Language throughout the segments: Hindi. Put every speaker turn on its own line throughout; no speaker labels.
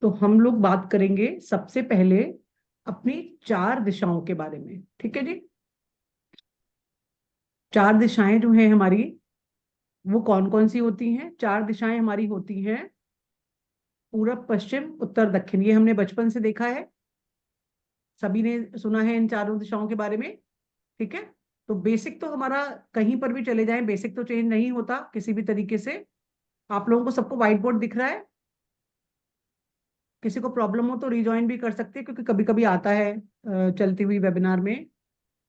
तो हम लोग बात करेंगे सबसे पहले अपनी चार दिशाओं के बारे में। ठीक है जी। चार दिशाएं जो हैं हमारी, वो कौन कौन सी होती हैं? चार दिशाएं हमारी होती हैं पूरब, पश्चिम, उत्तर, दक्षिण। ये हमने बचपन से देखा है, सभी ने सुना है इन चारों दिशाओं के बारे में। ठीक है। तो बेसिक तो हमारा कहीं पर भी चले जाएं, बेसिक तो चेंज नहीं होता किसी भी तरीके से। आप लोगों को सबको व्हाइट बोर्ड दिख रहा है? किसी को प्रॉब्लम हो तो रिज्वाइन भी कर सकते हैं, क्योंकि कभी कभी आता है चलती हुई वेबिनार में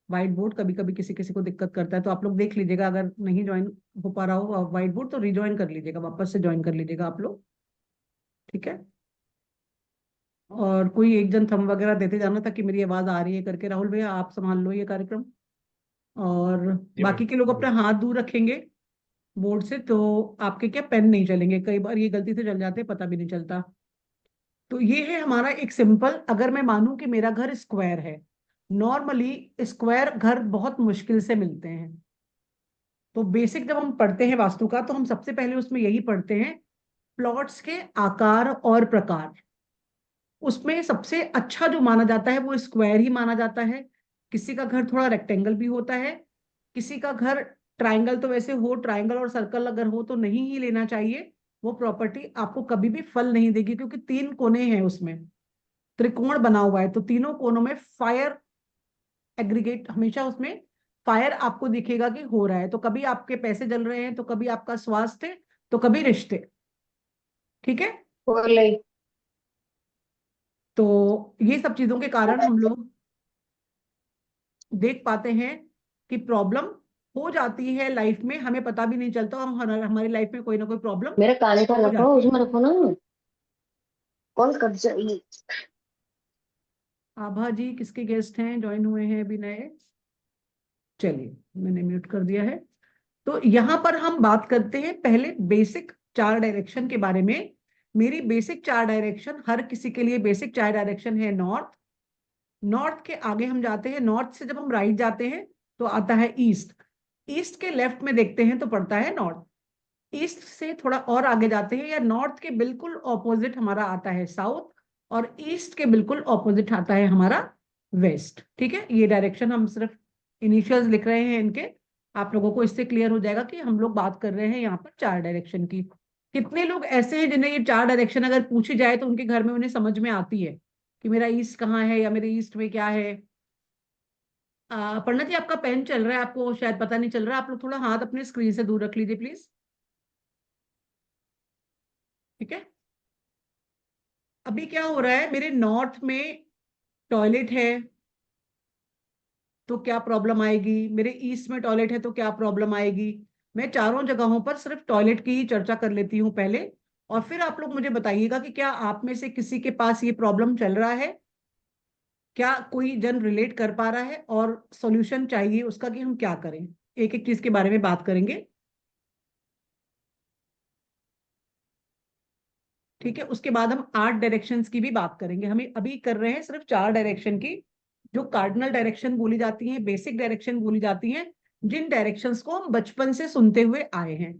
व्हाइट बोर्ड, कभी कभी किसी किसी को दिक्कत करता है। तो आप लोग देख लीजिएगा, अगर नहीं ज्वाइन हो पा रहा हो व्हाइट बोर्ड तो रिज्वाइन कर लीजिएगा, वापस से ज्वाइन कर लीजिएगा आप लोग। ठीक है। और कोई एक जन थंब वगैरह देते जाना था कि मेरी आवाज आ रही है करके। राहुल भैया आप संभाल लो ये कार्यक्रम। और
जी
बाकी
मैम।
के लोग अपना हाथ दूर रखेंगे बोर्ड से, तो आपके क्या पेन नहीं चलेंगे। कई बार ये गलती से चल जाते हैं, पता भी नहीं चलता। तो ये है हमारा एक सिंपल, अगर मैं मानूं कि मेरा घर स्क्वायर है। नॉर्मली स्क्वायर घर बहुत मुश्किल से मिलते हैं। तो बेसिक जब हम पढ़ते हैं वास्तु का, तो हम सबसे पहले उसमें यही पढ़ते हैं, प्लॉट्स के आकार और प्रकार। उसमें सबसे अच्छा जो माना जाता है वो स्क्वायर ही माना जाता है। किसी का घर थोड़ा रेक्टेंगल भी होता है, किसी का घर ट्राइंगल। तो वैसे हो ट्राइंगल और सर्कल अगर हो तो नहीं ही लेना चाहिए। वो प्रॉपर्टी आपको कभी भी फल नहीं देगी, क्योंकि तीन कोने हैं उसमें, त्रिकोण बना हुआ है, तो तीनों कोनों में फायर एग्रीगेट, हमेशा उसमें फायर आपको दिखेगा कि हो रहा है। तो कभी आपके पैसे जल रहे हैं, तो कभी आपका स्वास्थ्य, तो कभी रिश्ते। ठीक है।
बोले।
तो ये सब चीजों के कारण हम लोग देख पाते हैं कि प्रॉब्लम हो जाती है लाइफ में, हमें पता भी नहीं चलता। हम हमारी लाइफ में कोई ना कोई प्रॉब्लम
मेरा कान का
हो
रखो,
जाती है।
उसमें रखो ना। कौन कर जाएगी?
आभा जी किसके गेस्ट हैं, ज्वाइन हुए हैं अभी नए? चलिए, मैंने म्यूट कर दिया है। तो यहां पर हम बात करते हैं पहले बेसिक चार डायरेक्शन के बारे में। मेरी बेसिक चार डायरेक्शन, हर किसी के लिए बेसिक चार डायरेक्शन है नॉर्थ। नॉर्थ के आगे हम जाते हैं, नॉर्थ से जब हम राइट जाते हैं तो आता है ईस्ट। ईस्ट के लेफ्ट में देखते हैं तो पड़ता है नॉर्थ। ईस्ट से थोड़ा और आगे जाते हैं, या नॉर्थ के बिल्कुल ऑपोजिट हमारा आता है साउथ। और ईस्ट के बिल्कुल ऑपोजिट आता है हमारा वेस्ट। ठीक है। ये डायरेक्शन हम सिर्फ इनिशियल्स लिख रहे हैं इनके, आप लोगों को इससे क्लियर हो जाएगा कि हम लोग बात कर रहे हैं यहाँ पर चार डायरेक्शन की। कितने लोग ऐसे हैं जिन्हें ये चार डायरेक्शन अगर पूछी जाए तो उनके घर में उन्हें समझ में आती है कि मेरा ईस्ट कहाँ है या मेरे ईस्ट में क्या है? पंडित जी आपका पेन चल रहा है, आपको शायद पता नहीं चल रहा है। आप लोग थोड़ा हाथ अपने स्क्रीन से दूर रख लीजिए प्लीज। ठीक है। अभी क्या हो रहा है, मेरे नॉर्थ में टॉयलेट है तो क्या प्रॉब्लम आएगी, मेरे ईस्ट में टॉयलेट है तो क्या प्रॉब्लम आएगी? मैं चारों जगहों पर सिर्फ टॉयलेट की ही चर्चा कर लेती हूँ पहले, और फिर आप लोग मुझे बताइएगा कि क्या आप में से किसी के पास ये प्रॉब्लम चल रहा है, क्या कोई जन रिलेट कर पा रहा है, और सॉल्यूशन चाहिए उसका कि हम क्या करें। एक एक चीज के बारे में बात करेंगे। ठीक है। उसके बाद हम 8 डायरेक्शंस की भी बात करेंगे। हमें अभी कर रहे हैं सिर्फ 4 डायरेक्शन की, जो कार्डिनल डायरेक्शन बोली जाती हैं, बेसिक डायरेक्शन बोली जाती हैं, जिन डायरेक्शंस को हम बचपन से सुनते हुए आए हैं।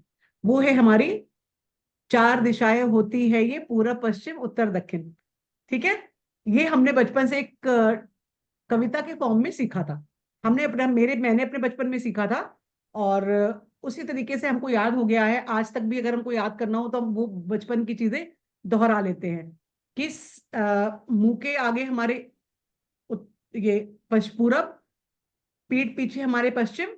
वो है हमारी चार दिशाएं होती है, ये पूरब, पश्चिम, उत्तर, दक्षिण। ठीक है। ये हमने बचपन से एक कविता के फॉर्म में सीखा था। मैंने अपने बचपन में सीखा था, और उसी तरीके से हमको याद हो गया है। आज तक भी अगर हमको याद करना हो तो हम वो बचपन की चीजें दोहरा लेते हैं। किस मुंह के आगे हमारे ये पूरब, पीठ पीछे हमारे पश्चिम,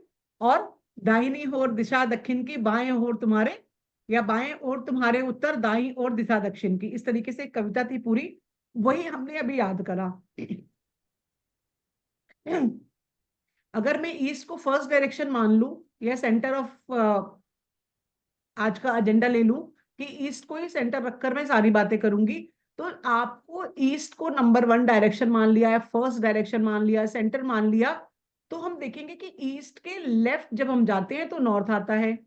और दाहिनी ओर दिशा दक्षिण की, बाएं ओर तुम्हारे, या बाएं ओर तुम्हारे उत्तर, दाईं ओर दिशा दक्षिण की। इस तरीके से एक कविता थी पूरी, वही हमने अभी याद करा। अगर मैं ईस्ट को फर्स्ट डायरेक्शन मान लूं, या सेंटर ऑफ आज का एजेंडा ले लूं कि ईस्ट को ही सेंटर रखकर मैं सारी बातें करूंगी, तो आपको ईस्ट को नंबर 1 डायरेक्शन मान लिया है, फर्स्ट डायरेक्शन मान लिया, सेंटर मान लिया। तो हम देखेंगे कि ईस्ट के लेफ्ट जब हम जाते हैं तो नॉर्थ आता है,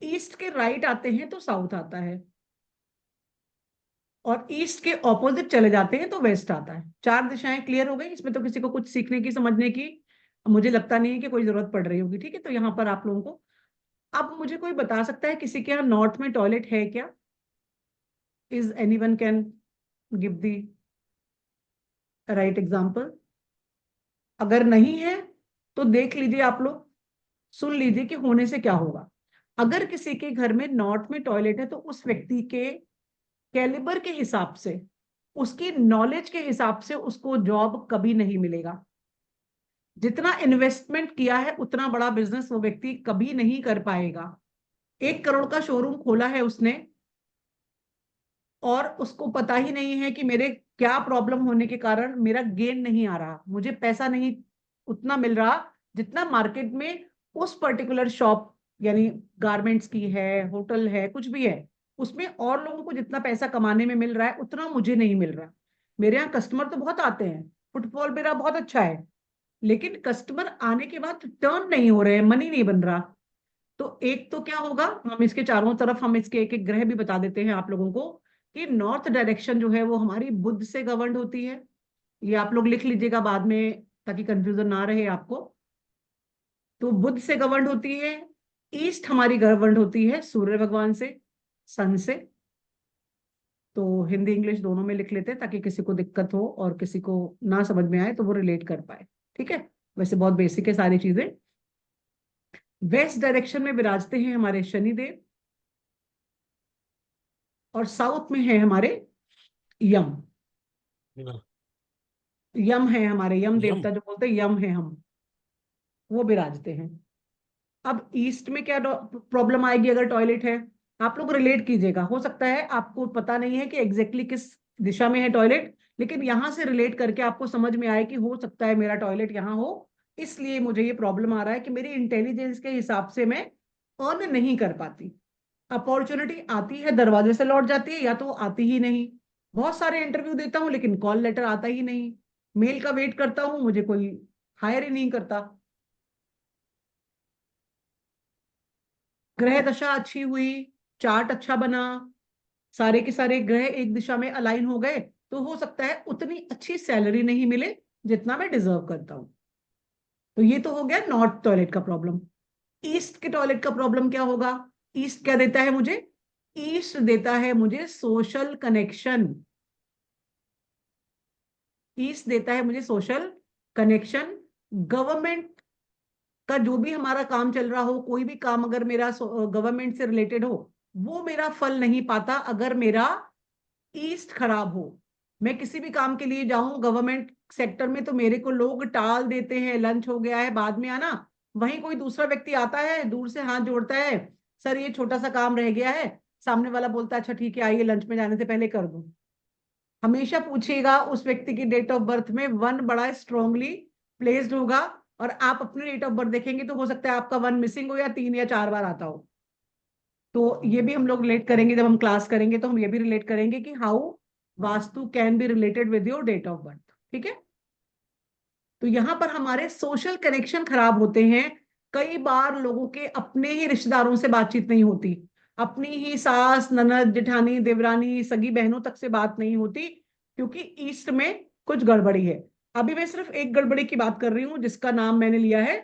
ईस्ट के राइट आते हैं तो साउथ आता है, और ईस्ट के ऑपोजिट चले जाते हैं तो वेस्ट आता है। चार दिशाएं क्लियर हो गई। इसमें तो किसी को कुछ सीखने की, समझने की मुझे लगता नहीं है कि कोई जरूरत पड़ रही होगी। ठीक है। तो यहाँ पर आप लोगों को, अब मुझे कोई बता सकता है किसी के यहाँ नॉर्थ में टॉयलेट है क्या? Is anyone can give the right example? अगर नहीं है तो देख लीजिए आप लोग, सुन लीजिए कि होने से क्या होगा। अगर किसी के घर में नॉर्थ में टॉयलेट है तो उस व्यक्ति के कैलिबर के हिसाब से, उसकी नॉलेज के हिसाब से उसको जॉब कभी नहीं मिलेगा। जितना इन्वेस्टमेंट किया है उतना बड़ा बिजनेस वो व्यक्ति कभी नहीं कर पाएगा। 1 करोड़ का शोरूम खोला है उसने, और उसको पता ही नहीं है कि मेरे क्या प्रॉब्लम होने के कारण मेरा गेन नहीं आ रहा, मुझे पैसा नहीं उतना मिल रहा जितना मार्केट में उस पर्टिकुलर शॉप, यानी गारमेंट्स की है, होटल है, कुछ भी है, उसमें और लोगों को जितना पैसा कमाने में मिल रहा है उतना मुझे नहीं मिल रहा। मेरे यहाँ कस्टमर तो बहुत आते हैं, फुटफॉल मेरा बहुत अच्छा है, लेकिन कस्टमर आने के बाद टर्न नहीं हो रहे हैं, मनी नहीं बन रहा। तो एक तो क्या होगा, हम इसके चारों तरफ हम इसके एक एक ग्रह भी बता देते हैं आप लोगों को, कि नॉर्थ डायरेक्शन जो है वो हमारी बुध से गवर्न होती है। ये आप लोग लिख लीजिएगा बाद में ताकि कंफ्यूजन ना रहे आपको। तो बुध से गवर्न होती है। ईस्ट हमारी गवर्न होती है सूर्य भगवान से, सन से। तो हिंदी इंग्लिश दोनों में लिख लेते हैं ताकि किसी को दिक्कत हो और किसी को ना समझ में आए तो वो रिलेट कर पाए। ठीक है, वैसे बहुत बेसिक है सारी चीजें। वेस्ट डायरेक्शन में विराजते हैं हमारे शनिदेव, और साउथ में है हमारे यम।
ना,
यम है हमारे, यम
यम।
देवता जो बोलते हैं यम है हम, वो विराजते हैं। अब ईस्ट में क्या प्रॉब्लम आएगी अगर टॉयलेट है? आप लोग रिलेट कीजिएगा, हो सकता है आपको पता नहीं है कि एग्जैक्टली किस दिशा में है टॉयलेट, लेकिन यहां से रिलेट करके आपको समझ में आए कि हो सकता है मेरा टॉयलेट यहाँ हो, इसलिए मुझे ये प्रॉब्लम आ रहा है कि मेरी इंटेलिजेंस के हिसाब से मैं अर्न नहीं कर पाती। अपॉर्चुनिटी आती है दरवाजे से लौट जाती है, या तो आती ही नहीं। बहुत सारे इंटरव्यू देता हूँ लेकिन कॉल लेटर आता ही नहीं, मेल का वेट करता हूँ, मुझे कोई हायर ही नहीं करता। ग्रह दशा अच्छी हुई, चार्ट अच्छा बना, सारे के सारे ग्रह एक दिशा में अलाइन हो गए, तो हो सकता है उतनी अच्छी सैलरी नहीं मिले जितना मैं डिजर्व करता हूं। तो ये तो हो गया नॉर्थ टॉयलेट का प्रॉब्लम। ईस्ट के टॉयलेट का प्रॉब्लम क्या होगा? ईस्ट क्या देता है मुझे? ईस्ट देता है मुझे सोशल कनेक्शन। ईस्ट देता है मुझे सोशल कनेक्शन। गवर्नमेंट का जो भी हमारा काम चल रहा हो, कोई भी काम अगर मेरा गवर्नमेंट से रिलेटेड हो, वो मेरा फल नहीं पाता अगर मेरा ईस्ट खराब हो। मैं किसी भी काम के लिए जाऊं गवर्नमेंट सेक्टर में तो मेरे को लोग टाल देते हैं, लंच हो गया है बाद में आना। वहीं कोई दूसरा व्यक्ति आता है, दूर से हाथ जोड़ता है, सर ये छोटा सा काम रह गया है, सामने वाला बोलता है अच्छा ठीक है आइए लंच में जाने से पहले कर दूं। हमेशा पूछिएगा उस व्यक्ति की डेट ऑफ बर्थ में वन बड़ा स्ट्रांगली प्लेस्ड होगा, और आप अपनी डेट ऑफ बर्थ देखेंगे तो हो सकता है आपका वन मिसिंग हो या 3 या 4 बार आता हो। तो ये भी हम लोग रिलेट करेंगे, जब हम क्लास करेंगे तो हम ये भी रिलेट करेंगे कि how vastu can be related with your date of birth. ठीक है, तो यहां पर हमारे सोशल कनेक्शन खराब होते हैं। कई बार लोगों के अपने ही रिश्तेदारों से बातचीत नहीं होती, अपनी ही सास ननद जेठानी देवरानी सगी बहनों तक से बात नहीं होती, क्योंकि ईस्ट में कुछ गड़बड़ी है। अभी मैं सिर्फ एक गड़बड़ी की बात कर रही हूं जिसका नाम मैंने लिया है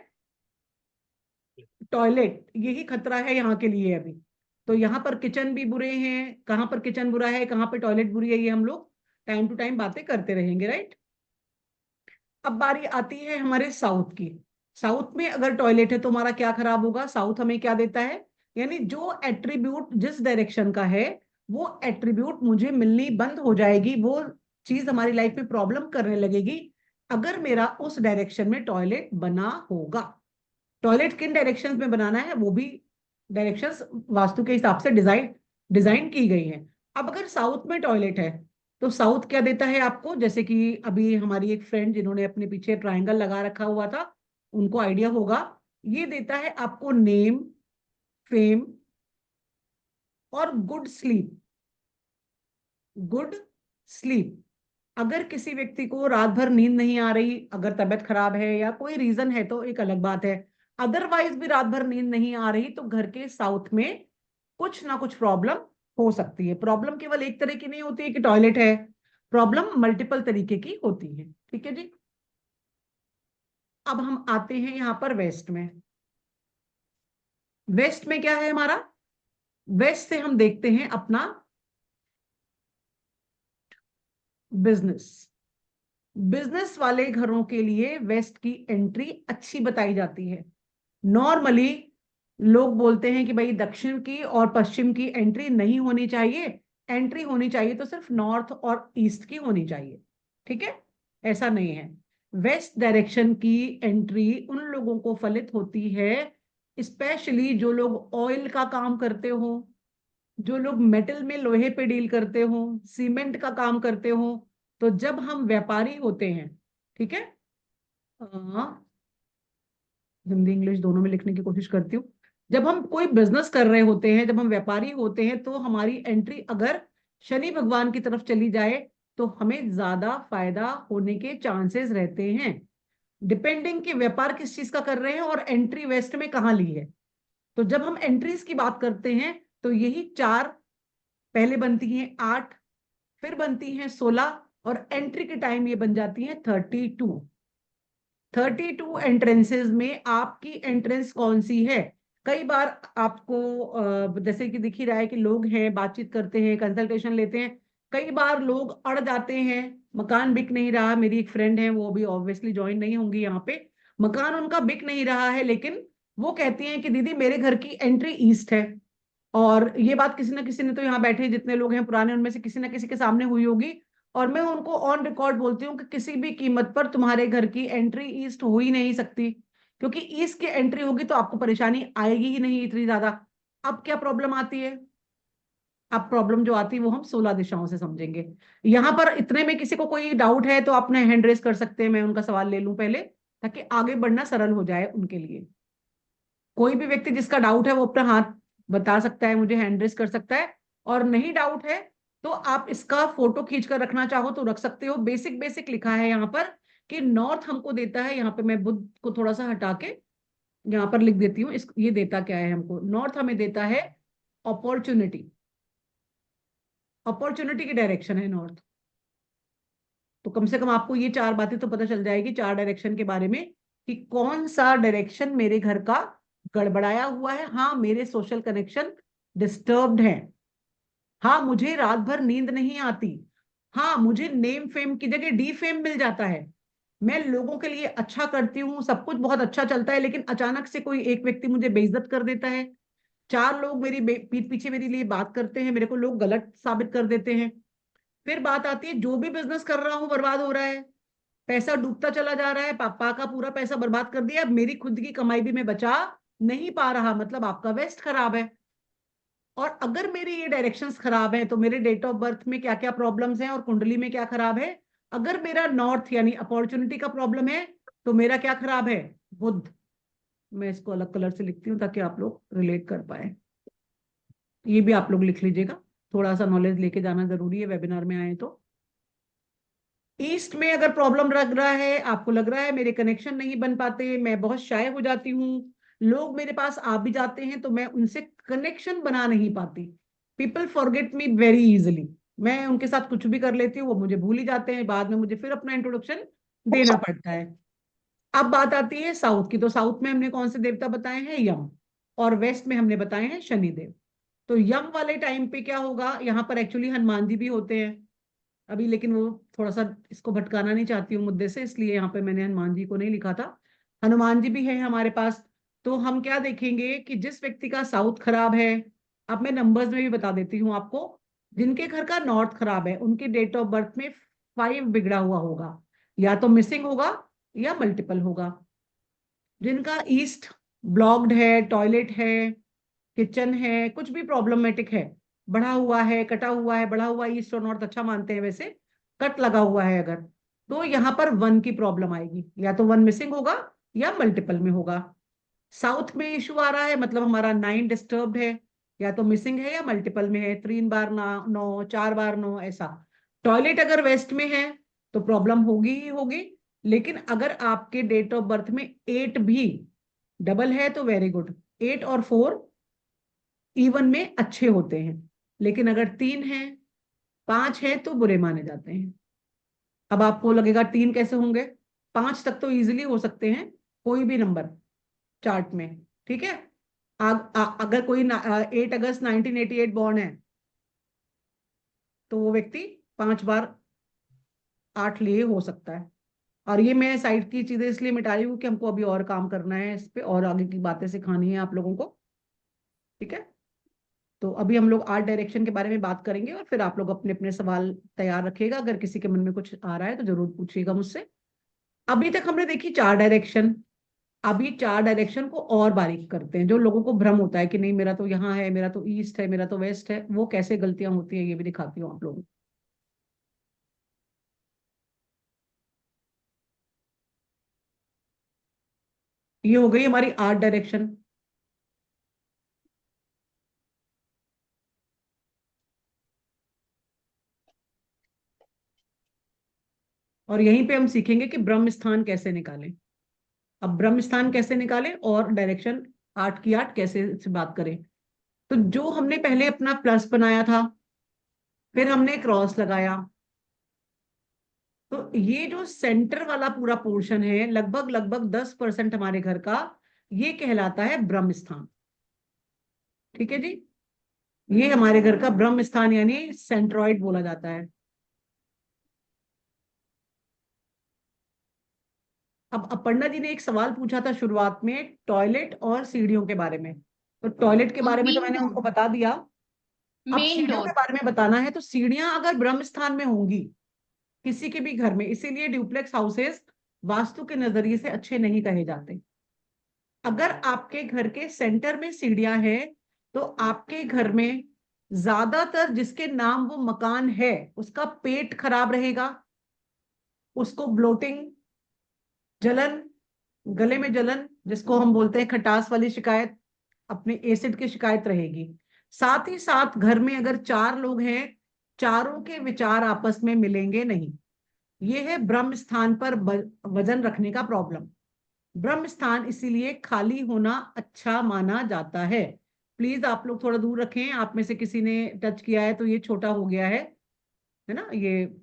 टॉयलेट। यही खतरा है यहाँ के लिए अभी। तो यहाँ पर किचन भी बुरे हैं, कहाँ पर किचन बुरा है कहाँ पर टॉयलेट बुरी है, ये हम लोग टाइम टू टाइम बातें करते रहेंगे, राइट। अब बारी आती है हमारे साउथ की। साउथ में अगर टॉयलेट है तो हमारा क्या खराब होगा? साउथ हमें क्या देता है, यानी जो एट्रीब्यूट जिस डायरेक्शन का है वो एट्रीब्यूट मुझे मिलनी बंद हो जाएगी, वो चीज हमारी लाइफ में प्रॉब्लम करने लगेगी अगर मेरा उस डायरेक्शन में टॉयलेट बना होगा। टॉयलेट किन डायरेक्शंस में बनाना है वो भी डायरेक्शंस वास्तु के हिसाब से डिजाइन डिजाइन की गई है। अब अगर साउथ में टॉयलेट है तो साउथ क्या देता है आपको? जैसे कि अभी हमारी एक फ्रेंड जिन्होंने अपने पीछे ट्रायंगल लगा रखा हुआ था, उनको आइडिया होगा। ये देता है आपको नेम, फेम और गुड स्लीप। Good sleep. अगर किसी व्यक्ति को रात भर नींद नहीं आ रही, अगर तबीयत खराब है या कोई रीजन है तो एक अलग बात है, अदरवाइज भी रात भर नींद नहीं आ रही तो घर के साउथ में कुछ ना कुछ प्रॉब्लम हो सकती है। प्रॉब्लम केवल एक तरह की नहीं होती है कि टॉयलेट है, प्रॉब्लम मल्टीपल तरीके की होती है। ठीक है जी। अब हम आते हैं यहां पर वेस्ट में। वेस्ट में क्या है हमारा? वेस्ट से हम देखते हैं अपना बिजनेस, बिजनेस वाले घरों के लिए वेस्ट की एंट्री अच्छी बताई जाती है। नॉर्मली लोग बोलते हैं कि भाई दक्षिण की और पश्चिम की एंट्री नहीं होनी चाहिए, एंट्री होनी चाहिए तो सिर्फ नॉर्थ और ईस्ट की होनी चाहिए। ठीक है, ऐसा नहीं है। वेस्ट डायरेक्शन की एंट्री उन लोगों को फलित होती है, स्पेशली जो लोग ऑयल का काम करते हो, जो लोग मेटल में लोहे पे डील करते हो, सीमेंट का काम करते हो। तो जब हम व्यापारी होते हैं, ठीक है, हिंदी इंग्लिश दोनों में लिखने की कोशिश करती हूँ। जब हम कोई बिजनेस कर रहे होते हैं, जब हम व्यापारी होते हैं, तो हमारी एंट्री अगर शनि भगवान की तरफ चली जाए तो हमें ज्यादा फायदा होने के चांसेस रहते हैं, डिपेंडिंग कि व्यापार किस चीज का कर रहे हैं और एंट्री वेस्ट में कहाँ ली है। तो जब हम एंट्रीज की बात करते हैं तो यही चार, पहले बनती हैं 8, फिर बनती हैं 16, और एंट्री के टाइम ये बन जाती है 32। 32 एंट्रेंसेस में आपकी एंट्रेंस कौन सी है? कई बार आपको जैसे कि दिख ही रहा है कि लोग हैं, बातचीत करते हैं, कंसल्टेशन लेते हैं, कई बार लोग अड़ जाते हैं, मकान बिक नहीं रहा। मेरी एक फ्रेंड है, वो अभी ऑब्वियसली ज्वाइन नहीं होंगी यहाँ पे, मकान उनका बिक नहीं रहा है, लेकिन वो कहती हैं कि दीदी मेरे घर की एंट्री ईस्ट है। और ये बात किसी ना किसी ने, तो यहाँ बैठे जितने लोग हैं पुराने, उनमें से किसी ना किसी के सामने हुई होगी। और मैं उनको ऑन रिकॉर्ड बोलती हूँ कि किसी भी कीमत पर तुम्हारे घर की एंट्री ईस्ट हो ही नहीं सकती, क्योंकि ईस्ट की एंट्री होगी तो आपको परेशानी आएगी ही नहीं इतनी ज्यादा। अब क्या प्रॉब्लम आती है? अब प्रॉब्लम जो आती है वो हम 16 दिशाओं से समझेंगे। यहाँ पर इतने में किसी को कोई डाउट है तो अपने हैंड रेस कर सकते हैं, मैं उनका सवाल ले लूं पहले, ताकि आगे बढ़ना सरल हो जाए उनके लिए। कोई भी व्यक्ति जिसका डाउट है वो अपना हाथ बता सकता है, मुझे हैंड रेस कर सकता है। और नहीं डाउट है तो आप इसका फोटो खींच कर रखना चाहो तो रख सकते हो। बेसिक बेसिक लिखा है यहाँ पर कि नॉर्थ हमको देता है, यहाँ पे मैं बुद्ध को थोड़ा सा हटा के यहाँ पर लिख देती हूँ, इस ये देता क्या है हमको? नॉर्थ हमें देता है अपॉर्चुनिटी, अपॉर्चुनिटी की डायरेक्शन है नॉर्थ। तो कम से कम आपको ये चार बातें तो पता चल जाएगी चार डायरेक्शन के बारे में, कि कौन सा डायरेक्शन मेरे घर का गड़बड़ाया हुआ है। हाँ, मेरे सोशल कनेक्शन डिस्टर्ब्ड है। हाँ, मुझे रात भर नींद नहीं आती। हाँ, मुझे नेम फेम की जगह डी फेम मिल जाता है। मैं लोगों के लिए अच्छा करती हूँ, सब कुछ बहुत अच्छा चलता है, लेकिन अचानक से कोई एक व्यक्ति मुझे बेइज्जत कर देता है। चार लोग मेरी पीठ पीछे मेरे लिए बात करते हैं, मेरे को लोग गलत साबित कर देते हैं। फिर बात आती है, जो भी बिजनेस कर रहा हूँ बर्बाद हो रहा है, पैसा डूबता चला जा रहा है, पापा का पूरा पैसा बर्बाद कर दिया, अब मेरी खुद की कमाई भी मैं बचा नहीं पा रहा, मतलब आपका वेस्ट खराब है। और अगर मेरी ये डायरेक्शंस खराब है तो मेरे डेट ऑफ बर्थ में क्या क्या प्रॉब्लम्स हैं और कुंडली में क्या खराब है? अगर मेरा नॉर्थ यानी अपॉर्चुनिटी का प्रॉब्लम है तो मेरा क्या खराब है? बुध। मैं इसको अलग कलर से लिखती हूँ ताकि आप लोग रिलेट कर पाए। ये भी आप लोग लिख लीजिएगा, थोड़ा सा नॉलेज लेके जाना जरूरी है वेबिनार में आए तो। ईस्ट में अगर प्रॉब्लम लग रहा है, आपको लग रहा है मेरे कनेक्शन नहीं बन पाते, मैं बहुत शाय हो जाती हूँ, लोग मेरे पास आ भी जाते हैं तो मैं उनसे कनेक्शन बना नहीं पाती, people forget me very easily, मैं उनके साथ कुछ भी कर लेती हूँ, वो मुझे भूल ही जाते हैं, बाद में मुझे फिर अपना इंट्रोडक्शन देना पड़ता है। अब बात आती है साउथ की, तो साउथ में हमने कौन से देवता बताए हैं? यम। और वेस्ट में हमने बताए हैं शनिदेव। तो यम वाले टाइम पे क्या होगा? यहाँ पर एक्चुअली हनुमान जी भी होते हैं अभी, लेकिन वो थोड़ा सा इसको भटकाना नहीं चाहती हूँ मुद्दे से, इसलिए यहाँ पे मैंने हनुमान जी को नहीं लिखा था। हनुमान जी भी है हमारे पास। तो हम क्या देखेंगे कि जिस व्यक्ति का साउथ खराब है, अब मैं नंबर्स में भी बता देती हूँ आपको, जिनके घर का नॉर्थ खराब है उनके डेट ऑफ बर्थ में 5 बिगड़ा हुआ होगा, या तो मिसिंग होगा या मल्टीपल होगा। जिनका ईस्ट ब्लॉक्ड है, टॉयलेट है, किचन है, कुछ भी प्रॉब्लमेटिक है, बढ़ा हुआ है, कटा हुआ है, बढ़ा हुआ, ईस्ट और नॉर्थ अच्छा मानते हैं वैसे, कट लगा हुआ है अगर, तो यहाँ पर वन की प्रॉब्लम आएगी, या तो वन मिसिंग होगा या मल्टीपल में होगा। साउथ में इशू आ रहा है मतलब हमारा 9 डिस्टर्ब्ड है, या तो मिसिंग है या मल्टीपल में है, 3 बार ना 9, 4 बार 9 ऐसा। टॉयलेट अगर वेस्ट में है तो प्रॉब्लम होगी ही होगी, लेकिन अगर आपके डेट ऑफ बर्थ में 8 भी डबल है तो वेरी गुड, 8 और 4 इवन में अच्छे होते हैं, लेकिन अगर 3 है, 5 है तो बुरे माने जाते हैं। अब आपको लगेगा 3 कैसे होंगे? 5 तक तो इजीली हो सकते हैं, कोई भी नंबर चार्ट में, ठीक है। अगर कोई 8 अगस्त 1988 बॉर्न है तो वो व्यक्ति 5 बार 8 लिए हो सकता है। और ये मैं साइड की चीजें इसलिए मिटा रही हूँ कि हमको अभी और काम करना है इस पे, और आगे की बातें सिखानी है आप लोगों को। ठीक है, तो अभी हम लोग आर्ट डायरेक्शन के बारे में बात करेंगे, और फिर आप लोग अपने अपने सवाल तैयार रखिएगा। अगर किसी के मन में कुछ आ रहा है तो जरूर पूछिएगा मुझसे। अभी तक हमने देखी 4 डायरेक्शन। अभी 4 डायरेक्शन को और बारीक करते हैं। जो लोगों को भ्रम होता है कि नहीं मेरा तो यहाँ है, मेरा तो ईस्ट है, मेरा तो वेस्ट है, वो कैसे गलतियां होती है ये भी दिखाती हूँ आप लोगों को। ये हो गई हमारी 8 डायरेक्शन। और यहीं पे हम सीखेंगे कि ब्रह्म स्थान कैसे निकालें। अब ब्रह्म स्थान कैसे निकालें और डायरेक्शन 8 की 8 कैसे से बात करें। तो जो हमने पहले अपना प्लस बनाया था, फिर हमने क्रॉस लगाया, तो ये जो सेंटर वाला पूरा पोर्शन है, लगभग लगभग 10% हमारे घर का, ये कहलाता है ब्रह्म स्थान। ठीक है जी, ये हमारे घर का ब्रह्म स्थान यानी सेंट्रॉइड बोला जाता है। अब अपर्णा जी ने एक सवाल पूछा था शुरुआत में टॉयलेट और सीढ़ियों के बारे में। तो टॉयलेट के बारे में तो
मेन
मैंने
डोर।
उनको बता दिया। अब
मेन
सीढ़ियों के
डोर।
बारे में बताना है। तो सीढ़ियां अगर ब्रह्म स्थान में होंगी किसी के भी घर में, इसीलिए ड्यूप्लेक्स हाउसेस वास्तु के नजरिए से अच्छे नहीं कहे जाते। अगर आपके घर के सेंटर में सीढ़ियां हैं तो आपके घर में ज्यादातर जिसके नाम वो मकान है उसका पेट खराब रहेगा, उसको ब्लोटिंग, जलन, गले में जलन जिसको हम बोलते हैं खटास वाली शिकायत, अपने एसिड की शिकायत रहेगी। साथ ही साथ घर में अगर 4 लोग हैं, चारों के विचार आपस में मिलेंगे नहीं। ये है ब्रह्म स्थान पर वजन रखने का प्रॉब्लम। ब्रह्म स्थान इसीलिए खाली होना अच्छा माना जाता है। प्लीज आप लोग थोड़ा दूर रखें, आप में से किसी ने टच किया है तो ये छोटा हो गया है ना ये।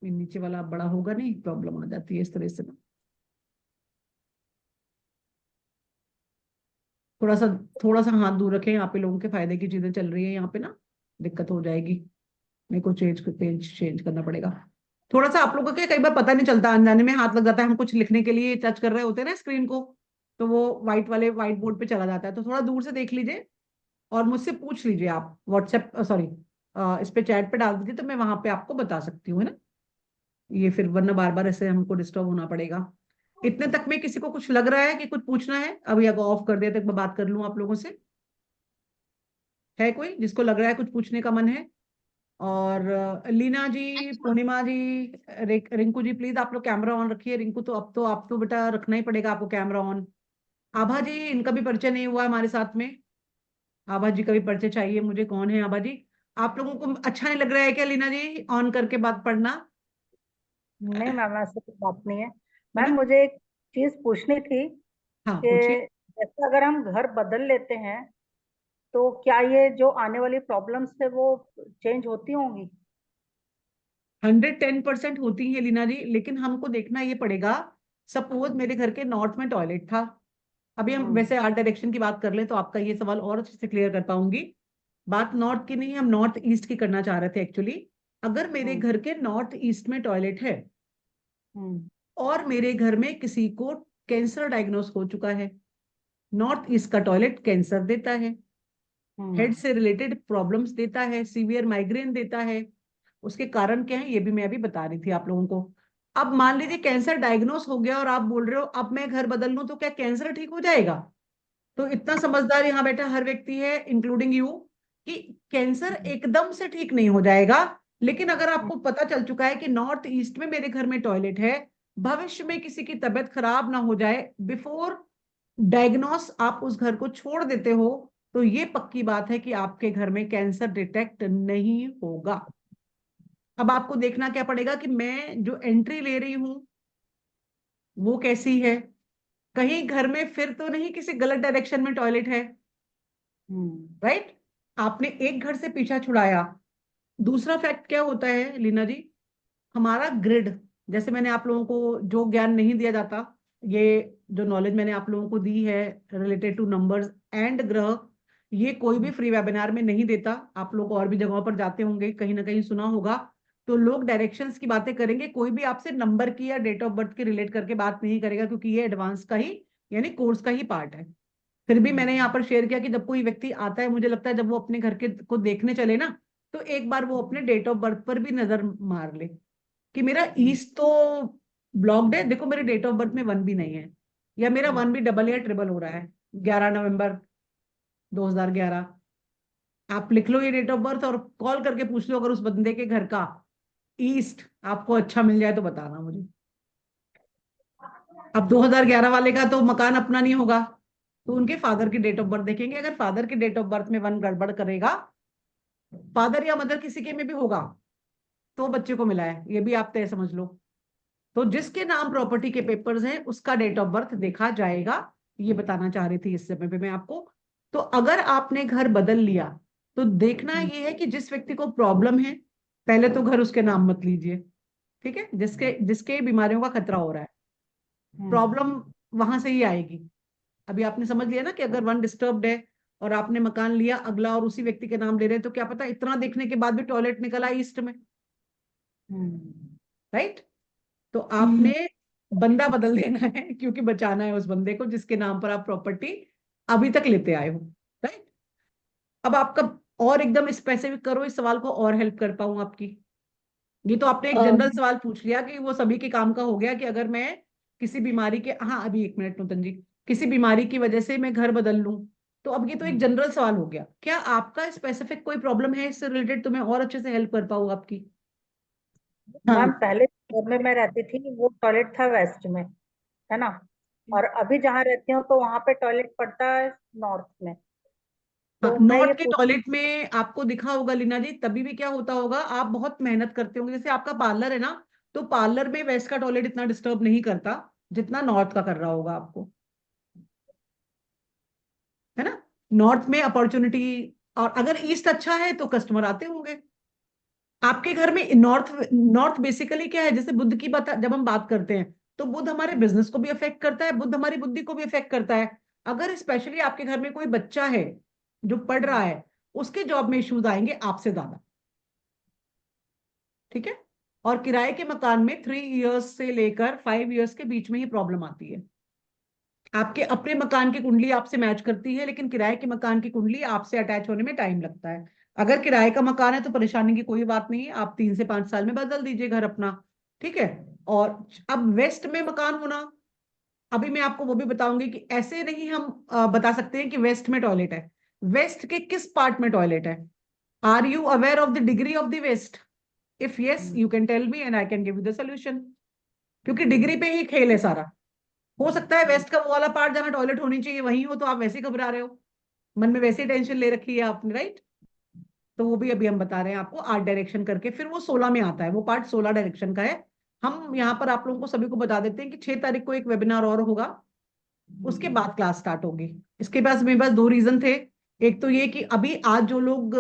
नीचे वाला बड़ा होगा नहीं, प्रॉब्लम आ जाती है इस तरह से ना। थोड़ा सा, थोड़ा सा हाथ दूर रखें, यहाँ पे लोगों के फायदे की चीजें चल रही है, यहाँ पे ना दिक्कत हो जाएगी। मेरे को चेंज करना पड़ेगा। थोड़ा सा आप लोगों को क्या कई बार पता नहीं चलता, अनजाने में हाथ लग जाता है, हम कुछ लिखने के लिए टच कर रहे होते हैं ना स्क्रीन को, तो वो व्हाइट बोर्ड पे चला जाता है। तो थोड़ा दूर से देख लीजिए और मुझसे पूछ लीजिए आप व्हाट्सएप, सॉरी, इस पे चैट पे डाल दीजिए तो मैं वहां पे आपको बता सकती हूँ, है ना। ये फिर वरना बार बार ऐसे हमको डिस्टर्ब होना पड़ेगा। इतने तक में किसी को कुछ लग रहा है कि कुछ पूछना है? अभी अगर ऑफ कर दिया तो एक बार बात कर लूं आप लोगों से। है कोई जिसको लग रहा है कुछ पूछने का मन है? और लीना जी,
अच्छा।
पूर्णिमा जी, रिंकू जी, प्लीज आप लोग कैमरा ऑन रखिए। रिंकू तो अब तो आप तो बेटा रखना ही पड़ेगा आपको कैमरा ऑन। आभा जी, इनका भी परिचय नहीं हुआ है हमारे साथ में। आभा जी का भी परिचय चाहिए मुझे, कौन है आभा जी? आप लोगों को अच्छा नहीं लग रहा है क्या लीना जी ऑन करके बात पढ़ना?
नहीं मैम, ऐसी कोई बात नहीं है।
है
मैम
ना।
मुझे एक चीज पूछनी थी
हाँ
कि
पूछिए।
जैसे अगर हम घर बदल लेते हैं तो क्या ये जो आने वाली प्रॉब्लम्स है वो चेंज होती होंगी?
110% होती है लीना जी, लेकिन हमको देखना ये पड़ेगा। सपोज मेरे घर के नॉर्थ में टॉयलेट था। अभी हम
हम्म।
वैसे आर्ट डायरेक्शन की बात कर ले तो आपका ये सवाल और अच्छे से क्लियर कर पाऊंगी। बात नॉर्थ की नहीं, हम नॉर्थ ईस्ट की करना चाह रहे थे एक्चुअली। अगर मेरे
हम्म।
घर के नॉर्थ ईस्ट में टॉयलेट है
हम्म।
और मेरे घर में किसी को कैंसर डायग्नोस हो चुका है, नॉर्थ ईस्ट का टॉयलेट कैंसर देता है, हेड
हम्म।
से रिलेटेड प्रॉब्लम्स देता है, सीवियर माइग्रेन देता है। उसके कारण क्या है ये भी मैं अभी बता रही थी आप लोगों को। अब मान लीजिए कैंसर डायग्नोस हो गया और आप बोल रहे हो अब मैं घर बदल लूं तो क्या कैंसर ठीक हो जाएगा? तो इतना समझदार यहाँ बैठा हर व्यक्ति है इंक्लूडिंग यू कि कैंसर एकदम से ठीक नहीं हो जाएगा। लेकिन अगर आपको पता चल चुका है कि नॉर्थ ईस्ट में मेरे घर में टॉयलेट है, भविष्य में किसी की तबीयत खराब ना हो जाए, बिफोर डायग्नोस आप उस घर को छोड़ देते हो, तो ये पक्की बात है कि आपके घर में कैंसर डिटेक्ट नहीं होगा। अब आपको देखना क्या पड़ेगा कि मैं जो एंट्री ले रही हूं वो कैसी है। कहीं घर में फिर तो नहीं किसी गलत डायरेक्शन में टॉयलेट है,
हम्म।
राइट? आपने एक घर से पीछा छुड़ाया। दूसरा फैक्ट क्या होता है लीना जी, हमारा ग्रिड, जैसे मैंने आप लोगों को जो ज्ञान नहीं दिया जाता, ये जो नॉलेज मैंने आप लोगों को दी है रिलेटेड टू नंबर्स एंड ग्रह, ये कोई भी फ्री वेबिनार में नहीं देता। आप लोग और भी जगहों पर जाते होंगे, कहीं ना कहीं सुना होगा, तो लोग डायरेक्शंस की बातें करेंगे, कोई भी आपसे नंबर की या डेट ऑफ बर्थ के रिलेट करके बात नहीं करेगा, क्योंकि ये एडवांस का ही यानी कोर्स का ही पार्ट है। फिर भी मैंने यहाँ पर शेयर किया कि जब कोई व्यक्ति आता है, मुझे लगता है जब वो अपने घर के को देखने चले ना, तो एक बार वो अपने डेट ऑफ बर्थ पर भी नजर मार ले कि मेरा ईस्ट तो ब्लॉक्ड है, देखो मेरे डेट ऑफ बर्थ में 1 भी नहीं है, या मेरा 1 भी डबल या ट्रिपल हो रहा है। 11 नवंबर 2011, आप लिख लो ये डेट ऑफ बर्थ और कॉल करके पूछ लो, अगर उस बंदे के घर का ईस्ट आपको अच्छा मिल जाए तो बताना मुझे। अब 2011 वाले का तो मकान अपना नहीं होगा, तो उनके फादर की डेट ऑफ बर्थ देखेंगे, अगर फादर की डेट ऑफ बर्थ में 1 गड़बड़ करेगा, फादर या मदर किसी के में भी होगा, तो बच्चे को मिला है, ये भी आप तय समझ लो। तो जिसके नाम प्रॉपर्टी के पेपर्स हैं उसका डेट ऑफ बर्थ देखा जाएगा, ये बताना चाह रही थी इस समय पे मैं आपको। तो अगर आपने घर बदल लिया, तो देखना ये है कि जिस व्यक्ति को प्रॉब्लम है, पहले तो घर उसके नाम मत लीजिए, ठीक है, जिसके जिसके बीमारियों का खतरा हो रहा है, प्रॉब्लम वहां से ही आएगी। अभी आपने समझ लिया ना कि अगर 1 डिस्टर्ब्ड है और आपने मकान लिया अगला और उसी व्यक्ति के नाम ले रहे हैं, तो क्या पता इतना देखने के बाद भी टॉयलेट निकला ईस्ट में, राइट। तो आपने बंदा बदल देना है, क्योंकि बचाना है उस बंदे को जिसके नाम पर आप प्रॉपर्टी अभी तक लेते आए हो, राइट। अब आपका और एकदम स्पेसिफिक करो इस सवाल को और हेल्प कर पाऊं आपकी। ये तो आपने एक जनरल सवाल पूछ लिया कि वो सभी के काम का हो गया, कि अगर मैं किसी बीमारी के, हाँ अभी 1 मिनट नूतन जी, किसी बीमारी की वजह से मैं घर बदल लूं, तो अब ये तो एक जनरल सवाल हो गया। क्या आपका स्पेसिफिक कोई प्रॉब्लम है इससे रिलेटेड, तो मैं और अच्छे से हेल्प कर पाऊँ आपकी।
मैम पहले घर में मैं रहती थी वो टॉयलेट था वेस्ट में, है ना, और अभी जहाँ रहती हूँ तो वहां पे टॉयलेट पड़ता है नॉर्थ में।
हाँ,
तो मैं ये
नॉर्थ के
पूछ,
टॉयलेट में आपको दिखा होगा लीना जी, तभी भी क्या होता होगा, आप बहुत मेहनत करते होंगे, जैसे आपका पार्लर है ना, तो पार्लर में वेस्ट का टॉयलेट इतना डिस्टर्ब नहीं करता जितना नॉर्थ का कर रहा होगा आपको, है ना। नॉर्थ में अपॉर्चुनिटी, और अगर ईस्ट अच्छा है तो कस्टमर आते होंगे आपके घर में। नॉर्थ नॉर्थ बेसिकली क्या है, जैसे बुद्ध की बात जब हम बात करते हैं, तो बुद्ध हमारे बिजनेस को भी अफेक्ट करता है, बुद्ध हमारी बुद्धि को भी अफेक्ट करता है। अगर स्पेशली आपके घर में कोई बच्चा है जो पढ़ रहा है, उसके जॉब में इश्यूज आएंगे आपसे ज्यादा, ठीक है। और किराए के मकान में 3 इयर्स से लेकर 5 इयर्स के बीच में ही प्रॉब्लम आती है। आपके अपने मकान की कुंडली आपसे मैच करती है, लेकिन किराए के मकान की कुंडली आपसे अटैच होने में टाइम लगता है। अगर किराए का मकान है तो परेशानी की कोई बात नहीं है, आप 3 से 5 साल में बदल दीजिए घर अपना, ठीक है। और अब वेस्ट में मकान होना, अभी मैं आपको वो भी बताऊंगी कि ऐसे नहीं हम बता सकते हैं कि वेस्ट में टॉयलेट है। वेस्ट के किस पार्ट में टॉयलेट है? Are you aware of the degree of the west? If yes you can tell me and I can give you the solution, क्योंकि डिग्री पे ही खेल है सारा। हो सकता है वेस्ट का वो वाला पार्ट जहां टॉयलेट होनी चाहिए वही हो, तो आप वैसे ही घबरा रहे हो, मन में वैसे ही टेंशन ले रखी है आपने, राइट। तो वो भी अभी हम बता रहे हैं आपको 8 डायरेक्शन करके, फिर वो 16 में आता है, वो पार्ट 16 डायरेक्शन का है। हम यहाँ पर आप लोगों को सभी को बता देते हैं कि 6 तारीख को एक वेबिनार और होगा, उसके बाद क्लास स्टार्ट होगी। इसके पास मेरे पास 2 रीजन थे। एक तो ये कि अभी आज जो लोग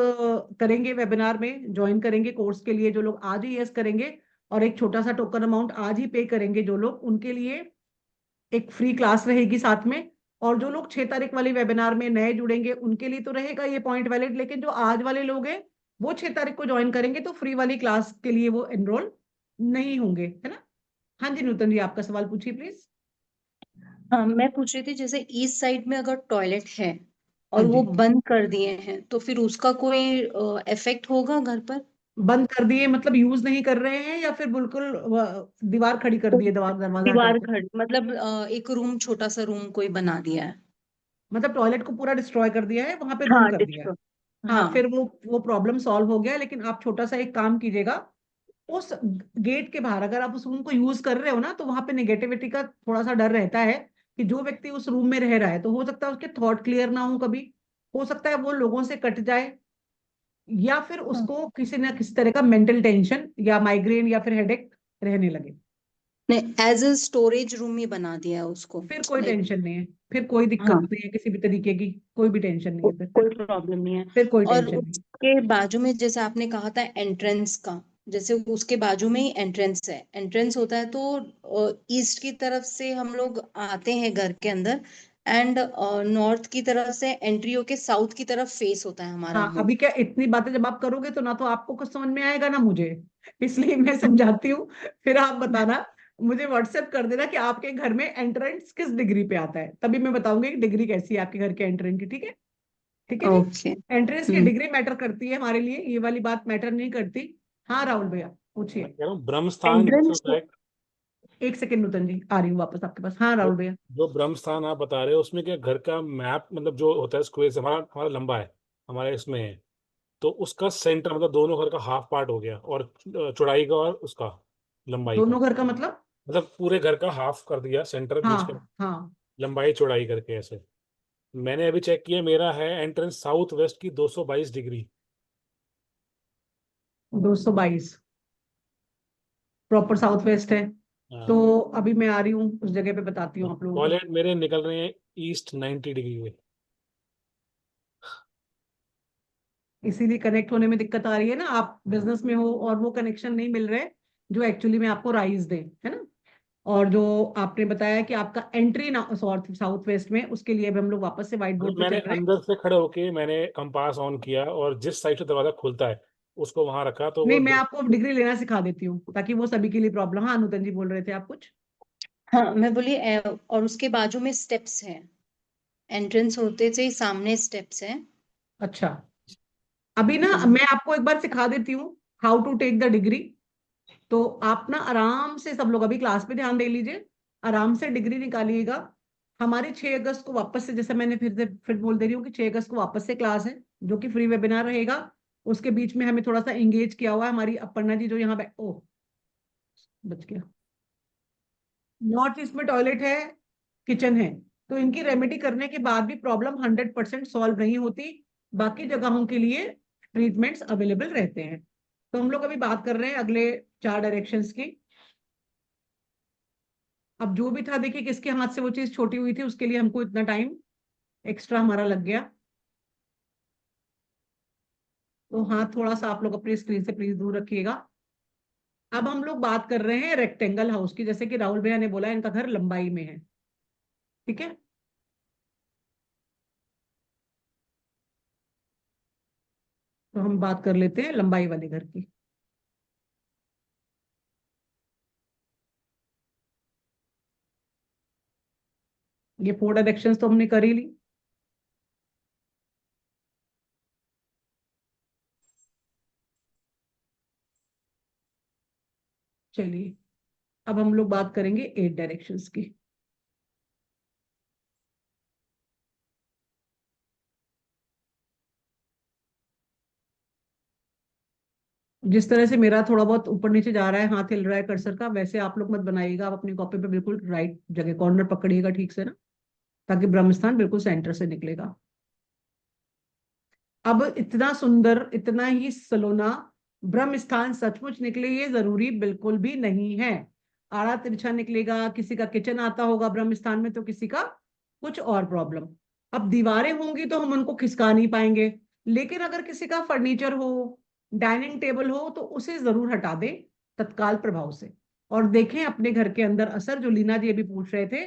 करेंगे वेबिनार में ज्वाइन करेंगे कोर्स के लिए, जो लोग आज ही यस करेंगे और एक छोटा सा टोकन अमाउंट आज ही पे करेंगे जो लोग, उनके लिए एक फ्री क्लास रहेगी साथ में। और जो लोग 6 तारीख वाले वेबिनार में नए जुड़ेंगे उनके लिए तो रहेगा ये पॉइंट वैलिड, लेकिन जो आज वाले लोग हैं वो 6 तारीख को ज्वाइन करेंगे, तो फ्री वाली क्लास के लिए वो एनरोल नहीं होंगे, है ना। हाँ जी नूतन जी, आपका सवाल पूछिए प्लीज।
हाँ, मैं पूछ रही थी जैसे ईस्ट साइड में अगर टॉयलेट है
हाँ
और वो
जी,
बंद कर दिए हैं तो फिर उसका कोई इफेक्ट होगा घर पर?
बंद कर दिए मतलब यूज नहीं कर रहे हैं, या फिर बिल्कुल दीवार खड़ी कर
तो
दी है, दीवार दरवाजा हटा
दीवार
के?
खड़ी मतलब एक रूम, छोटा सा रूम कोई बना दिया है।
मतलब टॉयलेट को पूरा डिस्ट्रॉय कर दिया है, वहां पे रूम
हाँ,
कर दिया है।
डिस्ट्रॉय।
हाँ,
हाँ।
फिर वो प्रॉब्लम सॉल्व हो गया, लेकिन आप छोटा सा एक काम कीजिएगा, उस गेट के बाहर अगर आप उस रूम को यूज कर रहे हो ना, तो वहां पे नेगेटिविटी का थोड़ा सा डर रहता है, कि जो व्यक्ति उस रूम में रह रहा है तो हो सकता है उसके थॉट क्लियर ना हो कभी, हो सकता है वो लोगों से कट जाए, या फिर
हाँ।
उसको किसी ना किसी तरह का मेंटल टेंशन या माइग्रेन या फिर हेडेक रहने लगे।
नहीं, एज ए स्टोरेज रूम ही बना दिया है उसको।
फिर कोई
लाइक।
टेंशन नहीं है, फिर कोई दिक्कत
हाँ,
नहीं है किसी भी तरीके की, कोई भी टेंशन नहीं है,
कोई प्रॉब्लम नहीं है।
फिर कोई
और
टेंशन नहीं।
उसके बाजू में जैसे आपने कहा था एंट्रेंस का, जैसे उसके बाजू में ही एंट्रेंस है, एंट्रेंस होता है तो ईस्ट की तरफ से हम लोग आते हैं घर के अंदर, एंड नॉर्थ की तरफ से एंट्री होके साउथ की तरफ फेस होता है हमारा
हाँ,
मुंह।
अभी क्या इतनी बातें जब आप करोगे तो ना तो आपको कुछ समझ में आएगा ना मुझे, इसलिए मैं समझाती हूँ। फिर आप बताना, मुझे व्हाट्सएप कर देना कि आपके घर में एंट्रेंस किस डिग्री पे आता है, तभी मैं बताऊंगी कि डिग्री कैसी है आपके घर के एंट्रेंस की। ठीक है? ठीक है जी।
ओके।
एंट्रेंस की
हम्म।
डिग्री मैटर करती है हमारे लिए, ये वाली बात मैटर नहीं करती। हाँ राहुल भैया पूछिए।
मैं कह रहा हूँ ब्रह्म स्थान जैसे
एंट्रेंस।
होता है।
एक सेकंड नूतन जी, आ रही हूँ वापस आपके पास। हाँ
जो
राहुल भैया।
जो ब्रह्म स्थान आप बता रहे हो उसमें क्या घर का मैप मतलब जो होता है स्क्वेयर से हमारा हमारा लंबा है, हमारे इसमें है, तो उसका सेंटर मतलब दोनों घर का हाफ पार्ट हो गया, और चौड़ाई का और उसका लंबाई का,
दोनों घर का मतलब?
मतलब पूरे घर का हाफ कर दिया सेंटर बीच का,
हाँ हाँ।
लंबाई चौड़ाई करके ऐसे। मैंने अभी चेक किया, मेरा है एंट्रेंस साउथ वेस्ट की 222 डिग्री।
222 प्रॉपर साउथ वेस्ट है।
हाँ।
तो अभी मैं आ रही हूँ उस जगह पे, बताती हूँ आप लोगों को।
टॉयलेट मेरे निकल रहे हैं ईस्ट 90 डिग्री में।
इसीलिए कनेक्ट होने में दिक्कत आ रही है ना, आप बिजनेस में हो और वो कनेक्शन नहीं मिल रहे जो एक्चुअली में आपको राइज दे, है ना। और जो आपने बताया कि आपका एंट्री ना साउथ साउथ वेस्ट में, उसके लिए अब हम लोग वापस से व्हाइट बोर्ड
मतलब
पे
मैंने
चल रहे हैं।
अंदर से खड़े होके मैंने कंपास ऑन किया, और जिस साइड से दरवाजा खुलता है उसको वहां रखा, तो
नहीं,
वो
मैं आपको डिग्री लेना सिखा देती हूँ ताकि वो सभी के लिए प्रॉब्लम। हाँ नूतन जी बोल रहे थे आप कुछ।
हाँ, मैं बोली और उसके बाजू में स्टेप्स हैं, एंट्रेंस होते से ही सामने स्टेप्स हैं।
अच्छा, अभी ना
हम्म।
मैं आपको एक बार सिखा देती हूँ how to take the degree. तो आप ना आराम से सब लोग अभी क्लास पे ध्यान दे लीजिए, आराम से डिग्री निकालिएगा। हमारी 6 अगस्त को वापस से, जैसे मैंने फिर बोल दे रही हूँ कि 6 अगस्त को वापस से क्लास है, जो कि फ्री वेबिनार रहेगा। उसके बीच में हमें थोड़ा सा एंगेज किया हुआ है हमारी अपर्णा जी, जो यहाँ ओ बच गया। नॉर्थ ईस्ट में टॉयलेट है, किचन है, तो इनकी रेमेडी करने के बाद भी प्रॉब्लम 100% सॉल्व नहीं होती। बाकी जगहों के लिए ट्रीटमेंट्स अवेलेबल रहते हैं। तो हम लोग अभी बात कर रहे हैं अगले 4 डायरेक्शंस की। अब जो भी था, देखिए किसके हाथ से वो चीज छोटी हुई थी, उसके लिए हमको इतना टाइम एक्स्ट्रा हमारा लग गया। तो हाथ थोड़ा सा आप लोग अपनी स्क्रीन से प्लीज दूर रखिएगा। अब हम लोग बात कर रहे हैं रेक्टेंगल हाउस की, जैसे कि राहुल भैया ने बोला इनका घर लंबाई में है। ठीक है? तो हम बात कर लेते हैं लंबाई वाले घर की। ये 4 डायरेक्शंस तो हमने कर ही ली। चलिए, अब हम लोग बात करेंगे 8 डायरेक्शंस की। जिस तरह से मेरा थोड़ा बहुत ऊपर नीचे जा रहा है, हाथ हिल रहा है कर्सर का, वैसे आप लोग मत बनाइएगा। आप अपनी कॉपी पे बिल्कुल राइट जगह कॉर्नर पकड़िएगा ठीक से ना, ताकि ब्रह्मस्थान बिल्कुल सेंटर से निकलेगा। अब इतना सुंदर, इतना ही सलोना ब्रह्म स्थान सचमुच निकले, ये जरूरी बिल्कुल भी नहीं है। आड़ा तिरछा निकलेगा, किसी का किचन आता होगा ब्रह्म स्थान में, तो किसी का कुछ और प्रॉब्लम। अब दीवारें होंगी तो हम उनको खिसका नहीं पाएंगे, लेकिन अगर किसी का फर्नीचर हो, डाइनिंग टेबल हो, तो उसे जरूर हटा दें तत्काल प्रभाव से। और देखें अपने घर के अंदर असर, जो लीना जी अभी पूछ रहे थे,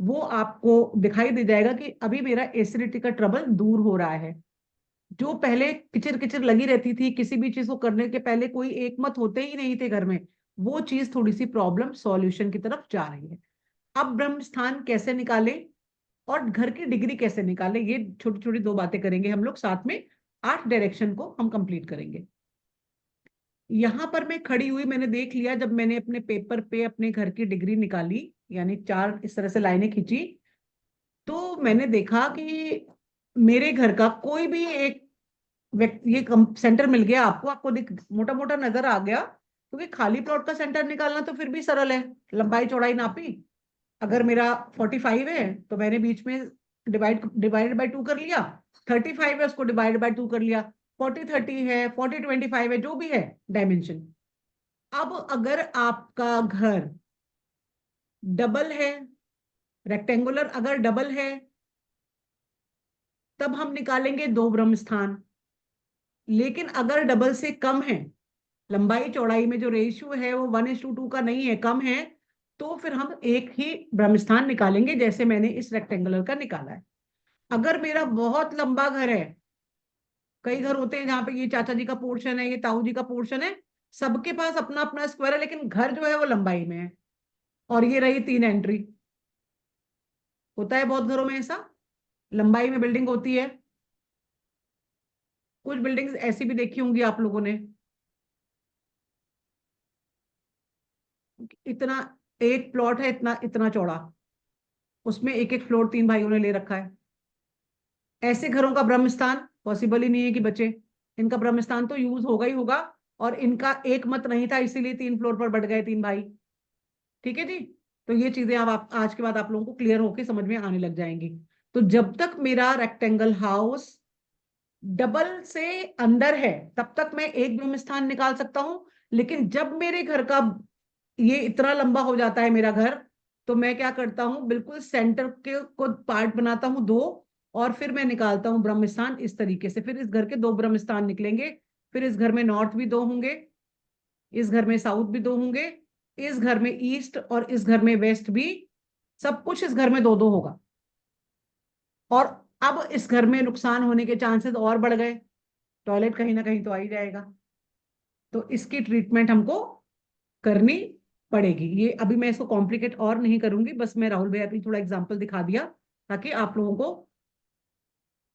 वो आपको दिखाई दे जाएगा कि अभी मेरा एसिडिटी का ट्रबल दूर हो रहा है। जो पहले किचिर किचिर लगी रहती थी, किसी भी चीज को करने के पहले कोई एक मत होते ही नहीं थे घर में, वो चीज थोड़ी सी प्रॉब्लम सॉल्यूशन की तरफ जा रही है। अब ब्रह्म स्थान कैसे निकाले और घर की डिग्री कैसे निकाले, ये छोटी छोटी 2 बातें करेंगे हम लोग साथ में। 8 डायरेक्शन को हम कंप्लीट करेंगे। यहां पर मैं खड़ी हुई, मैंने देख लिया, जब मैंने अपने पेपर पे अपने घर की डिग्री निकाली, यानी 4 इस तरह से लाइनें खींची, तो मैंने देखा कि मेरे घर का कोई भी एक व्यक्ति, ये सेंटर मिल गया आपको, आपको दिख मोटा मोटा नजर आ गया, क्योंकि खाली प्लॉट का सेंटर निकालना तो फिर भी सरल है। लंबाई चौड़ाई नापी, अगर मेरा 45 है तो मैंने बीच में डिवाइडेड बाय 2 कर लिया। 35 है, उसको डिवाइड बाय 2 कर लिया। 40-30 है, 40-25 है, जो भी है डायमेंशन। अब अगर आपका घर डबल है, रेक्टेंगुलर अगर डबल है, तब हम निकालेंगे 2 ब्रह्म स्थान। लेकिन अगर डबल से कम है, लंबाई चौड़ाई में जो रेशियो है वो 1:2 का नहीं है, कम है, तो फिर हम एक ही ब्रह्मस्थान निकालेंगे जैसे मैंने इस रेक्टेंगुलर का निकाला है। अगर मेरा बहुत लंबा घर है, कई घर होते हैं जहां पे ये चाचा जी का पोर्शन है, ये ताऊ जी का पोर्शन है, सबके पास अपना अपना स्क्वायर है, लेकिन घर जो है वो लंबाई में है, और ये रही 3 एंट्री। होता है बहुत घरों में ऐसा, लंबाई में बिल्डिंग होती है। कुछ बिल्डिंग्स ऐसी भी देखी होंगी आप लोगों ने, इतना एक प्लॉट है, इतना इतना चौड़ा, उसमें एक एक फ्लोर 3 भाइयों ने ले रखा है। ऐसे घरों का ब्रह्मस्थान पॉसिबल ही नहीं है कि बचे। इनका ब्रह्मस्थान तो यूज होगा ही होगा, और इनका एक मत नहीं था, इसीलिए 3 फ्लोर पर बढ़ गए 3 भाई। ठीक है जी। तो ये चीजें अब आप आज के बाद आप लोगों को क्लियर होके समझ में आने लग जाएंगी। तो जब तक मेरा रेक्टेंगल हाउस डबल से अंदर है, तब तक मैं एक ब्रह्म स्थान निकाल सकता हूं। लेकिन जब मेरे घर का ये इतना लंबा हो जाता है मेरा घर, तो मैं क्या करता हूँ, बिल्कुल सेंटर के को पार्ट बनाता हूँ 2, और फिर मैं निकालता हूँ ब्रह्म स्थान इस तरीके से। फिर इस घर के 2 ब्रह्म स्थान निकलेंगे। फिर इस घर में नॉर्थ भी 2 होंगे, इस घर में साउथ भी 2 होंगे, इस घर में ईस्ट और इस घर में वेस्ट भी, सब कुछ इस घर में 2 2 होगा। और अब इस घर में नुकसान होने के चांसेस और बढ़ गए, टॉयलेट कहीं ना कहीं तो आ ही जाएगा। तो इसकी ट्रीटमेंट हमको करनी पड़ेगी। ये अभी मैं इसको कॉम्प्लिकेट और नहीं करूंगी, बस मैं राहुल भैया की थोड़ा एग्जांपल दिखा दिया ताकि आप लोगों को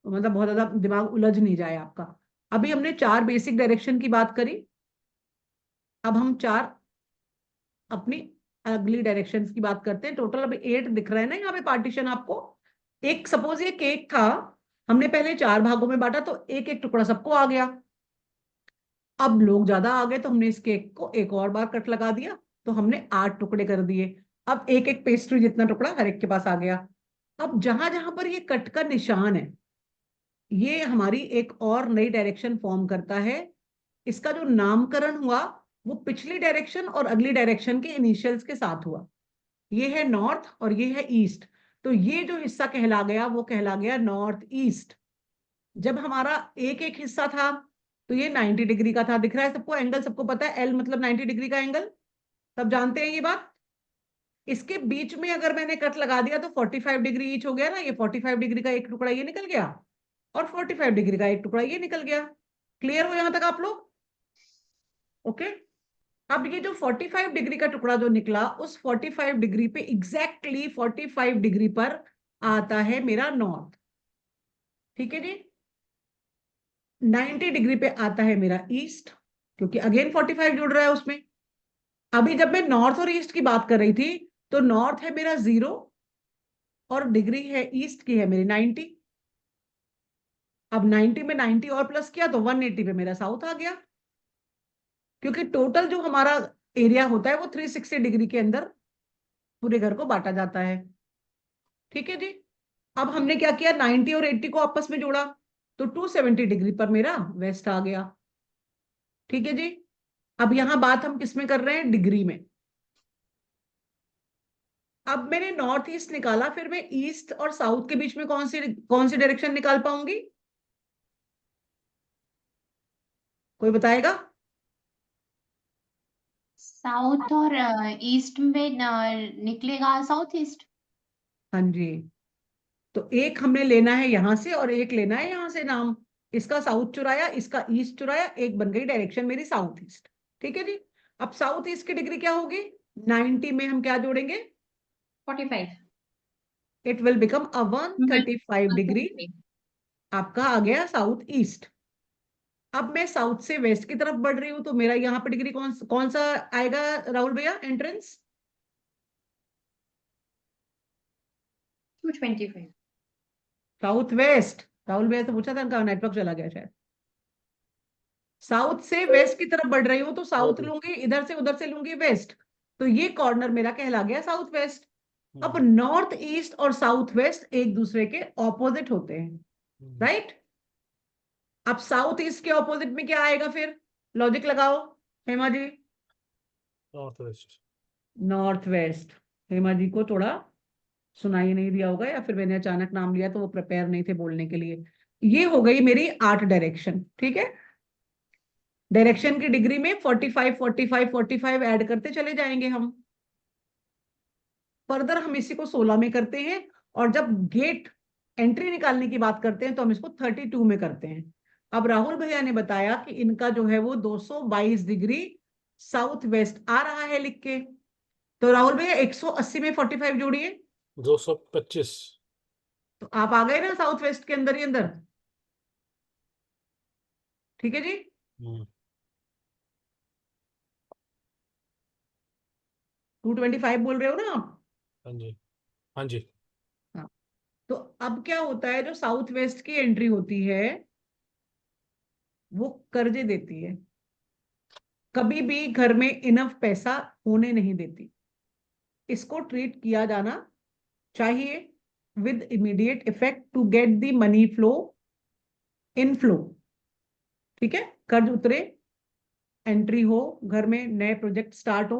मतलब बहुत ज्यादा दिमाग उलझ नहीं जाए आपका। अभी हमने 4 बेसिक डायरेक्शन की बात करी, अब हम 4 अपनी अगली डायरेक्शंस की बात करते हैं। टोटल अभी 8 दिख रहे हैं ना यहाँ पे पार्टीशन आपको। एक सपोज ये केक था, हमने पहले 4 भागों में बांटा, तो एक एक टुकड़ा सबको आ गया। अब लोग ज्यादा आ गए तो हमने इस केक को एक और बार कट लगा दिया, तो हमने 8 टुकड़े कर दिए। अब एक एक पेस्ट्री जितना टुकड़ा हर एक के पास आ गया। अब जहां जहां पर ये कट का निशान है, ये हमारी एक और नई डायरेक्शन फॉर्म करता है। इसका जो नामकरण हुआ वो पिछली डायरेक्शन और अगली डायरेक्शन के इनिशियल्स के साथ हुआ। ये है नॉर्थ और ये है ईस्ट। तो ये जो हिस्सा कहला गया वो कहला गया नॉर्थ ईस्ट। जब हमारा एक एक हिस्सा था तो ये 90 डिग्री का था, दिख रहा है सबको एंगल, सबको पता है एल मतलब 90 डिग्री का एंगल, सब जानते हैं ये बात। इसके बीच में अगर मैंने कट लगा दिया तो 45 डिग्री ईच हो गया ना, ये 45 डिग्री का एक टुकड़ा ये निकल गया, और 45 डिग्री का एक टुकड़ा ये निकल गया। क्लियर हो यहां तक आप लोग? ओके। अब ये जो 45 डिग्री का टुकड़ा जो निकला, उस 45 डिग्री पे एग्जैक्टली 45 डिग्री पर आता है मेरा नॉर्थ। ठीक है जी। 90 डिग्री पे आता है मेरा ईस्ट, क्योंकि अगेन 45 जुड़ रहा है उसमें। अभी जब मैं नॉर्थ और ईस्ट की बात कर रही थी, तो नॉर्थ है मेरा 0 और डिग्री है ईस्ट की है मेरी 90। अब 90 में 90 और प्लस किया तो 180 पे मेरा साउथ आ गया, क्योंकि टोटल जो हमारा एरिया होता है वो 360 डिग्री के अंदर पूरे घर को बांटा जाता है। ठीक है जी। अब हमने क्या किया, 90 और 80 को आपस में जोड़ा, तो 270 डिग्री पर मेरा वेस्ट आ गया। ठीक है जी। अब यहां बात हम किस में कर रहे हैं, डिग्री में। अब मैंने नॉर्थ ईस्ट निकाला, फिर मैं ईस्ट और साउथ के बीच में कौन सी डायरेक्शन निकाल पाऊंगी? कोई बताएगा?
साउथ और ईस्ट में निकलेगा साउथ ईस्ट।
हाँ जी। तो एक हमने लेना है यहां से और एक लेना है यहां से, नाम इसका साउथ चुराया, इसका ईस्ट चुराया, एक बन गई डायरेक्शन मेरी साउथ ईस्ट। ठीक है जी। अब साउथ ईस्ट की डिग्री क्या होगी, 90 में हम क्या जोड़ेंगे,
45।
It will become a 135 degree, आपका आ गया साउथ ईस्ट। अब मैं साउथ से वेस्ट की तरफ बढ़ रही हूं, तो मेरा यहाँ पे डिग्री कौन कौन सा आएगा राहुल भैया, एंट्रेंस?
225।
South west. राहुल भैया से पूछा था, उनका नेटवर्क चला गया शायद। साउथ से वेस्ट की तरफ बढ़ रही हूँ तो साउथ लूंगी, इधर से उधर से लूंगी वेस्ट, तो ये कॉर्नर मेरा कहला गया साउथ वेस्ट। अब नॉर्थ ईस्ट और साउथ वेस्ट एक दूसरे के ऑपोजिट होते हैं, राइट? अब साउथ ईस्ट के ऑपोजिट में क्या आएगा फिर, लॉजिक लगाओ Hema ji.
North west.
North west. Hema ji को थोड़ा सुनाई नहीं दिया होगा, या फिर मैंने अचानक नाम लिया तो वो प्रिपेयर नहीं थे बोलने के लिए। ये हो गई मेरी 8 डायरेक्शन। ठीक है। डायरेक्शन की डिग्री में 45 45 45 ऐड करते चले जाएंगे हम। फर्दर हम इसी को 16 में करते हैं, और जब गेट एंट्री निकालने की बात करते हैं तो हम इसको 32 में करते हैं। अब राहुल भैया ने बताया कि इनका जो है वो 222 डिग्री साउथ वेस्ट आ रहा है लिख के। तो राहुल भैया 180 में 45 जोड़िए,
225।
तो आप आ गए ना साउथ वेस्ट के अंदर ही अंदर। ठीक है जी।
हम्म,
225 बोल रहे हो ना आप।
हाँ जी, हाँ जी।
हाँ, तो अब क्या होता है, जो साउथ वेस्ट की एंट्री होती है वो कर्जे देती है, कभी भी घर में इनफ पैसा होने नहीं देती। इसको ट्रीट किया जाना चाहिए with immediate effect to get the money flow in flow. ठीक है, कर्ज उतरे, एंट्री हो, घर में नए प्रोजेक्ट स्टार्ट हो।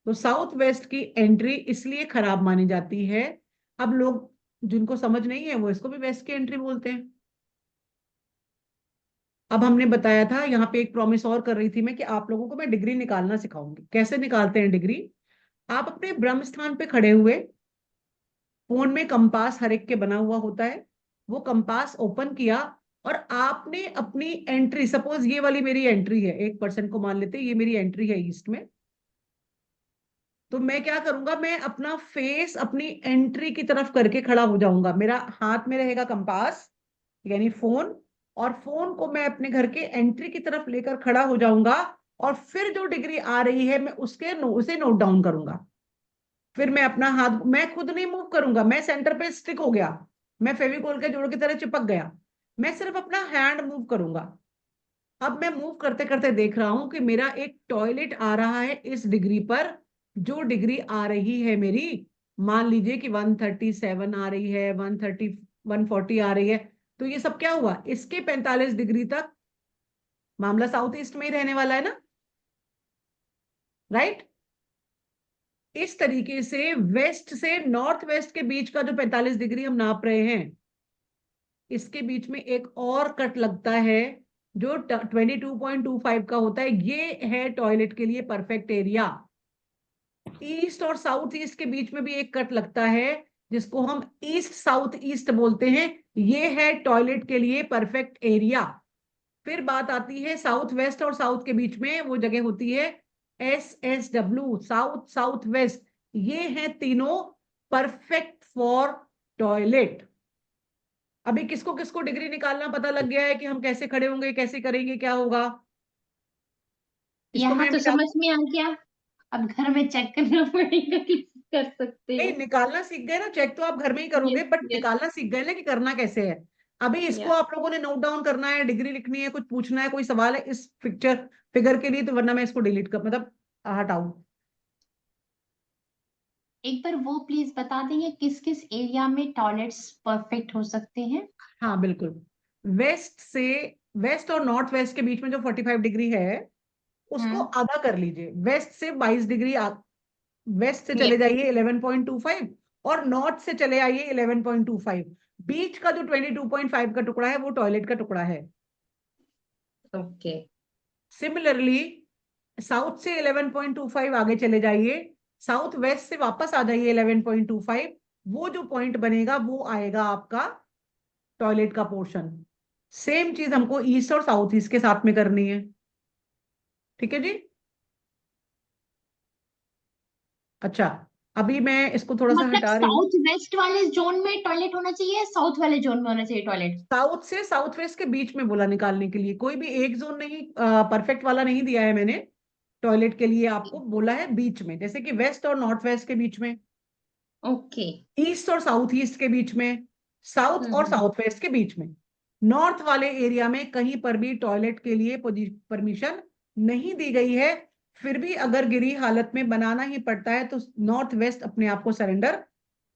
तो साउथ वेस्ट की एंट्री इसलिए खराब मानी जाती है। अब लोग जिनको समझ नहीं है वो इसको भी वेस्ट की एंट्री बोलते हैं। अब हमने बताया था, यहाँ पे एक प्रॉमिस और कर रही थी मैं कि आप लोगों को मैं डिग्री निकालना सिखाऊंगी। कैसे निकालते हैं डिग्री? आप अपने ब्रह्म स्थान पे खड़े हुए, फोन में कंपास हर एक के बना हुआ होता है, वो कंपास ओपन किया और आपने अपनी एंट्री, सपोज ये वाली मेरी एंट्री है, 1% को मान लेते हैं ये मेरी एंट्री है ईस्ट में। तो मैं क्या करूंगा, मैं अपना फेस अपनी एंट्री की तरफ करके खड़ा हो जाऊंगा। मेरा हाथ में रहेगा कंपास यानी फोन, और फोन को मैं अपने घर के एंट्री की तरफ लेकर खड़ा हो जाऊंगा, और फिर जो डिग्री आ रही है मैं उसे नोट डाउन करूंगा। फिर मैं अपना हाथ, मैं खुद नहीं मूव करूंगा, मैं सेंटर पे स्टिक हो गया, मैं फेविकोल के जोड़ की तरह चिपक गया, मैं सिर्फ अपना हैंड मूव करूंगा। अब मैं मूव करते करते देख रहा हूं कि मेरा एक टॉयलेट आ रहा है इस डिग्री पर। जो डिग्री आ रही है मेरी, मान लीजिए कि 137 आ रही है, 130, 140 आ रही है, तो ये सब क्या हुआ, इसके 45 डिग्री तक मामला साउथ ईस्ट में ही रहने वाला है ना, राइट। इस तरीके से वेस्ट से नॉर्थ वेस्ट के बीच का जो 45 डिग्री हम नाप रहे हैं, इसके बीच में एक और कट लगता है जो 22.25 का होता है। ये है टॉयलेट के लिए परफेक्ट एरिया। ईस्ट और साउथ ईस्ट के बीच में भी एक कट लगता है जिसको हम ईस्ट साउथ ईस्ट बोलते हैं। ये है टॉयलेट के लिए परफेक्ट एरिया। फिर बात आती है साउथ वेस्ट और साउथ के बीच में, वो जगह होती है SSW, साउथ साउथ वेस्ट। ये हैं तीनों परफेक्ट फॉर टॉयलेट। अभी किसको किसको डिग्री निकालना पता लग गया है कि हम कैसे खड़े होंगे, कैसे करेंगे, क्या होगा? इसको
यहाँ
मैं
तो
निकाल,
समझ में आ गया। अब घर में चेक करना पड़ेगा कि कर सकते
नहीं
हैं।
निकालना सीख गए ना, चेक तो आप घर में ही करोगे,
यस
बट
यस।
निकालना सीख गए ना कि करना कैसे है। अभी इसको
या
आप लोगों ने नोट डाउन करना है, डिग्री लिखनी है, कुछ पूछना है, कोई सवाल है इस फिगर के लिए, तो वरना मैं इसको डिलीट कर, मतलब हटाऊं।
एक बार वो प्लीज बता देंगे किस किस एरिया में टॉयलेट्स परफेक्ट हो सकते हैं।
हाँ बिल्कुल। वेस्ट से, वेस्ट और नॉर्थ वेस्ट के बीच में जो 45 डिग्री है उसको
हम्म।
आधा कर लीजिए। वेस्ट से 22 डिग्री, वेस्ट से चले
यस।
जाइए 11.25, और नॉर्थ से चले आइए 11.25। बीच का जो 22.5 का टुकड़ा है वो टॉयलेट का टुकड़ा है।
ओके।
सिमिलरली साउथ से 11.25 आगे चले जाइए, साउथ वेस्ट से वापस आ जाइए 11.25। वो जो पॉइंट बनेगा वो आएगा आपका टॉयलेट का पोर्शन। सेम चीज हमको ईस्ट और साउथ ईस्ट के साथ में करनी है। ठीक है जी। अच्छा, अभी मैं इसको थोड़ा सा
मतलब
हटा रही हूँ।
साउथ वेस्ट वाले जोन में टॉयलेट होना चाहिए, साउथ वाले जोन में होना चाहिए टॉयलेट।
साउथ से साउथ वेस्ट के बीच में बोला निकालने के लिए, कोई भी एक जोन नहीं, परफेक्ट वाला नहीं दिया है मैंने। टॉयलेट के लिए आपको बोला है बीच में, जैसे कि वेस्ट और नॉर्थ वेस्ट के बीच में,
ओके।
ईस्ट और साउथ ईस्ट के बीच में, साउथ और
हम्म।
साउथ वेस्ट के बीच में। नॉर्थ वाले एरिया में कहीं पर भी टॉयलेट के लिए परमिशन नहीं दी गई है। फिर भी अगर गिरी हालत में बनाना ही पड़ता है तो नॉर्थ वेस्ट अपने आप को सरेंडर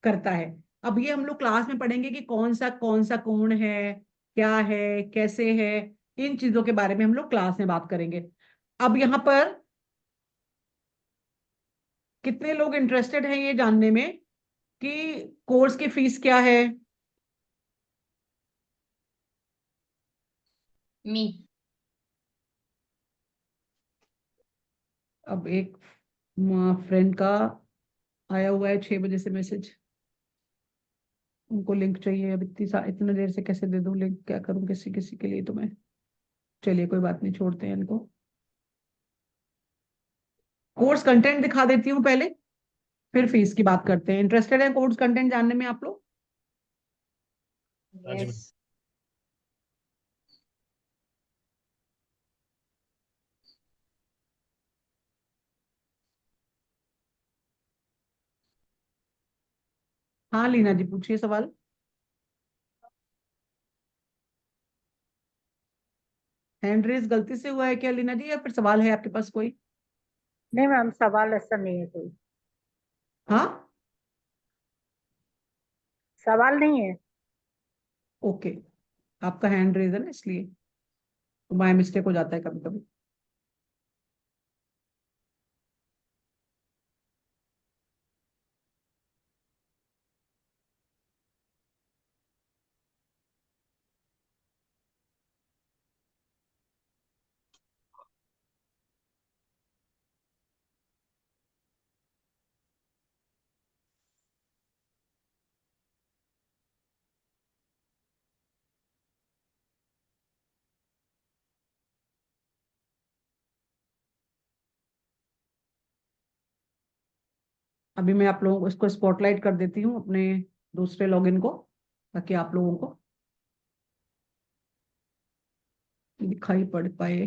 करता है। अब ये हम लोग क्लास में पढ़ेंगे कि कौन सा कोण है, क्या है, कैसे है, इन चीजों के बारे में हम लोग क्लास में बात करेंगे। अब यहाँ पर कितने लोग इंटरेस्टेड हैं ये जानने में कि कोर्स की फीस क्या है?
मी।
अब एक फ्रेंड का आया हुआ है 6 बजे से मैसेज। उनको लिंक चाहिए। अब इतने देर से कैसे दे दूं लिंक, क्या करूं किसी किसी के लिए तो मैं। चलिए कोई बात नहीं, छोड़ते हैं इनको। कोर्स कंटेंट दिखा देती हूँ पहले, फिर फीस की बात करते हैं। इंटरेस्टेड है कोर्स कंटेंट जानने में आप लोग?
हाँ जी मैम।
यस।
हाँ लीना जी पूछिए सवाल। हैंड रेज गलती से हुआ है क्या लीना जी, या फिर सवाल है आपके पास कोई?
नहीं मैम, सवाल ऐसा नहीं है कोई,
हाँ
सवाल नहीं है।
ओके, आपका हैंड रेज है ना इसलिए, तो बाय मिस्टेक हो जाता है कभी कभी। अभी मैं आप लोगों को इसको स्पॉटलाइट कर देती हूँ अपने दूसरे लॉगिन को, ताकि आप लोगों को दिखाई पड़ पाए।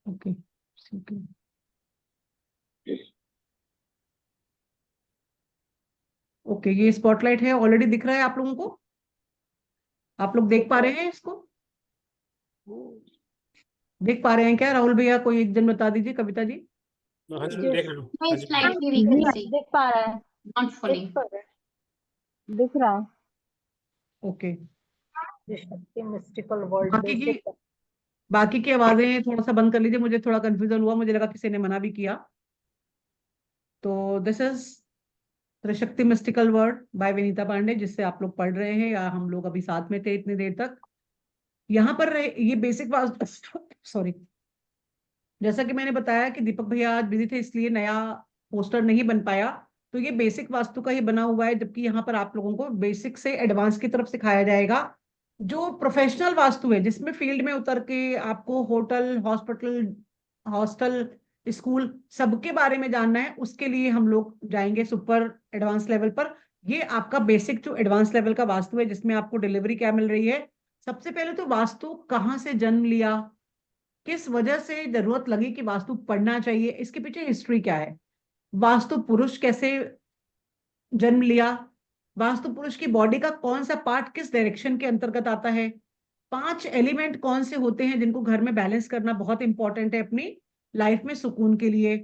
ओके ठीक है। ओके ये स्पॉटलाइट है, ऑलरेडी दिख रहा है आप लोगों को? आप लोग देख पा रहे हैं इसको? देख पा रहे हैं क्या राहुल भैया? कोई एक जन बता दीजिए, कविता जी।
हाँ जी
Yes.
देख रहे हो।
नहीं,
हाँ जी
स्लाइटली वी कैन सी,
दिख पा रहा है,
नॉट फुली।
दिख पा रहा है, दिख रहा है।
ओके
शक्ति मिस्टिकल वर्ल्ड
बाकी की
बेसिक।
बाकी की आवाजें थोड़ा सा बंद कर लीजिए, मुझे थोड़ा कंफ्यूजन हुआ, मुझे लगा किसी ने मना भी किया। तो this is Trishakti mystical word by Vinita Pandey, जिससे आप लोग पढ़ रहे हैं या हम लोग अभी साथ में थे इतनी देर तक। यहाँ पर ये बेसिक सॉरी, जैसा कि मैंने बताया कि दीपक भैया आज बिजी थे इसलिए नया पोस्टर नहीं बन पाया। तो ये बेसिक वास्तु का ही बना हुआ है, जबकि यहाँ पर आप लोगों को बेसिक से एडवांस की तरफ सिखाया जाएगा। जो प्रोफेशनल वास्तु है, जिसमें फील्ड में उतर के आपको होटल, हॉस्पिटल, हॉस्टल, स्कूल सबके बारे में जानना है, उसके लिए हम लोग जाएंगे सुपर एडवांस लेवल पर। ये आपका बेसिक जो एडवांस लेवल का वास्तु है, जिसमें आपको डिलीवरी क्या मिल रही है। सबसे पहले तो वास्तु कहाँ से जन्म लिया, किस वजह से जरूरत लगी कि वास्तु पढ़ना चाहिए, इसके पीछे हिस्ट्री क्या है। वास्तु पुरुष कैसे जन्म लिया, वास्तु पुरुष की बॉडी का कौन सा पार्ट किस डायरेक्शन के अंतर्गत आता है, 5 एलिमेंट कौन से होते हैं जिनको घर में बैलेंस करना बहुत इंपॉर्टेंट है अपनी लाइफ में सुकून के लिए।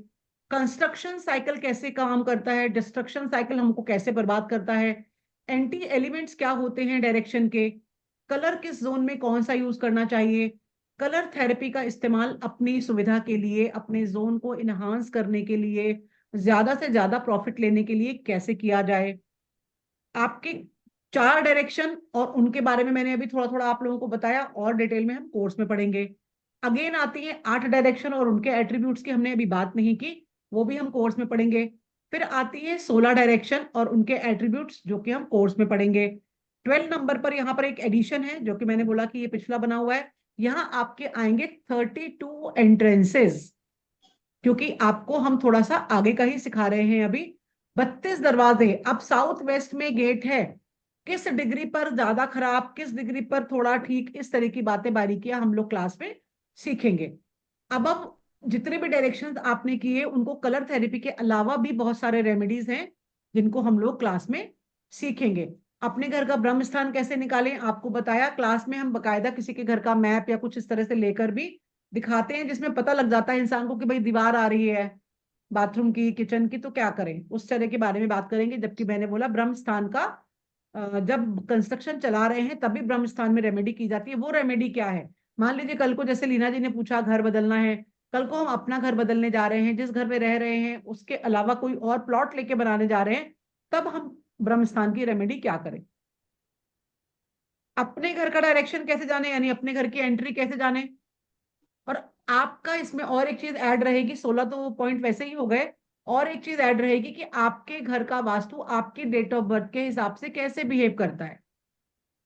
कंस्ट्रक्शन साइकिल कैसे काम करता है, डिस्ट्रक्शन साइकिल हमको कैसे बर्बाद करता है, एंटी एलिमेंट्स क्या होते हैं डायरेक्शन के, कलर किस जोन में कौन सा यूज करना चाहिए, कलर थेरेपी का इस्तेमाल अपनी सुविधा के लिए, अपने जोन को इनहांस करने के लिए, ज्यादा से ज्यादा प्रॉफिट लेने के लिए कैसे किया जाए। आपके 4 डायरेक्शन और उनके बारे में मैंने अभी थोड़ा थोड़ा आप लोगों को बताया, और डिटेल में हम कोर्स में पढ़ेंगे। अगेन आती है 8 डायरेक्शन और उनके एट्रीब्यूट्स की हमने अभी बात नहीं की, वो भी हम कोर्स में पढ़ेंगे। फिर आती है 16 डायरेक्शन और उनके एट्रीब्यूट्स, जो कि हम कोर्स में पढ़ेंगे। 12 नंबर पर यहाँ पर एक एडिशन है, जो कि मैंने बोला कि ये पिछला बना हुआ है। यहाँ आपके आएंगे 32 एंट्रेंसेस, क्योंकि आपको हम थोड़ा सा आगे का ही सिखा रहे हैं अभी। 32 दरवाजे। अब साउथ वेस्ट में गेट है, किस डिग्री पर ज्यादा खराब, किस डिग्री पर थोड़ा ठीक, इस तरह की बातें बारीकियां हम लोग क्लास में सीखेंगे। अब हम जितने भी डायरेक्शंस आपने किए, उनको कलर थेरेपी के अलावा भी बहुत सारे रेमेडीज हैं जिनको हम लोग क्लास में सीखेंगे। अपने घर का ब्रह्म स्थान कैसे निकालें आपको बताया क्लास में, हम बकायदा किसी के घर का मैप या कुछ इस तरह से लेकर भी दिखाते हैं, जिसमें पता लग जाता है इंसान को कि भाई दीवार आ रही है बाथरूम की, किचन की, तो क्या करें, उस तरह के बारे में बात करेंगे। जबकि मैंने बोला ब्रह्म स्थान का जब कंस्ट्रक्शन चला रहे हैं तभी ब्रह्म स्थान में रेमेडी की जाती है। वो रेमेडी क्या है? मान लीजिए कल को, जैसे लीना जी ने पूछा घर बदलना है, कल को हम अपना घर बदलने जा रहे हैं, जिस घर में रह रहे हैं उसके अलावा कोई और प्लॉट लेके बनाने जा रहे हैं, तब हम ब्रह्म स्थान की रेमेडी क्या करें। अपने घर का डायरेक्शन कैसे जाने, यानी अपने घर की एंट्री कैसे जाने, और आपका इसमें और एक चीज ऐड रहेगी, 16 तो पॉइंट वैसे ही हो गए, और एक चीज ऐड रहेगी कि आपके घर का वास्तु आपकी डेट ऑफ बर्थ के हिसाब से कैसे बिहेव करता है।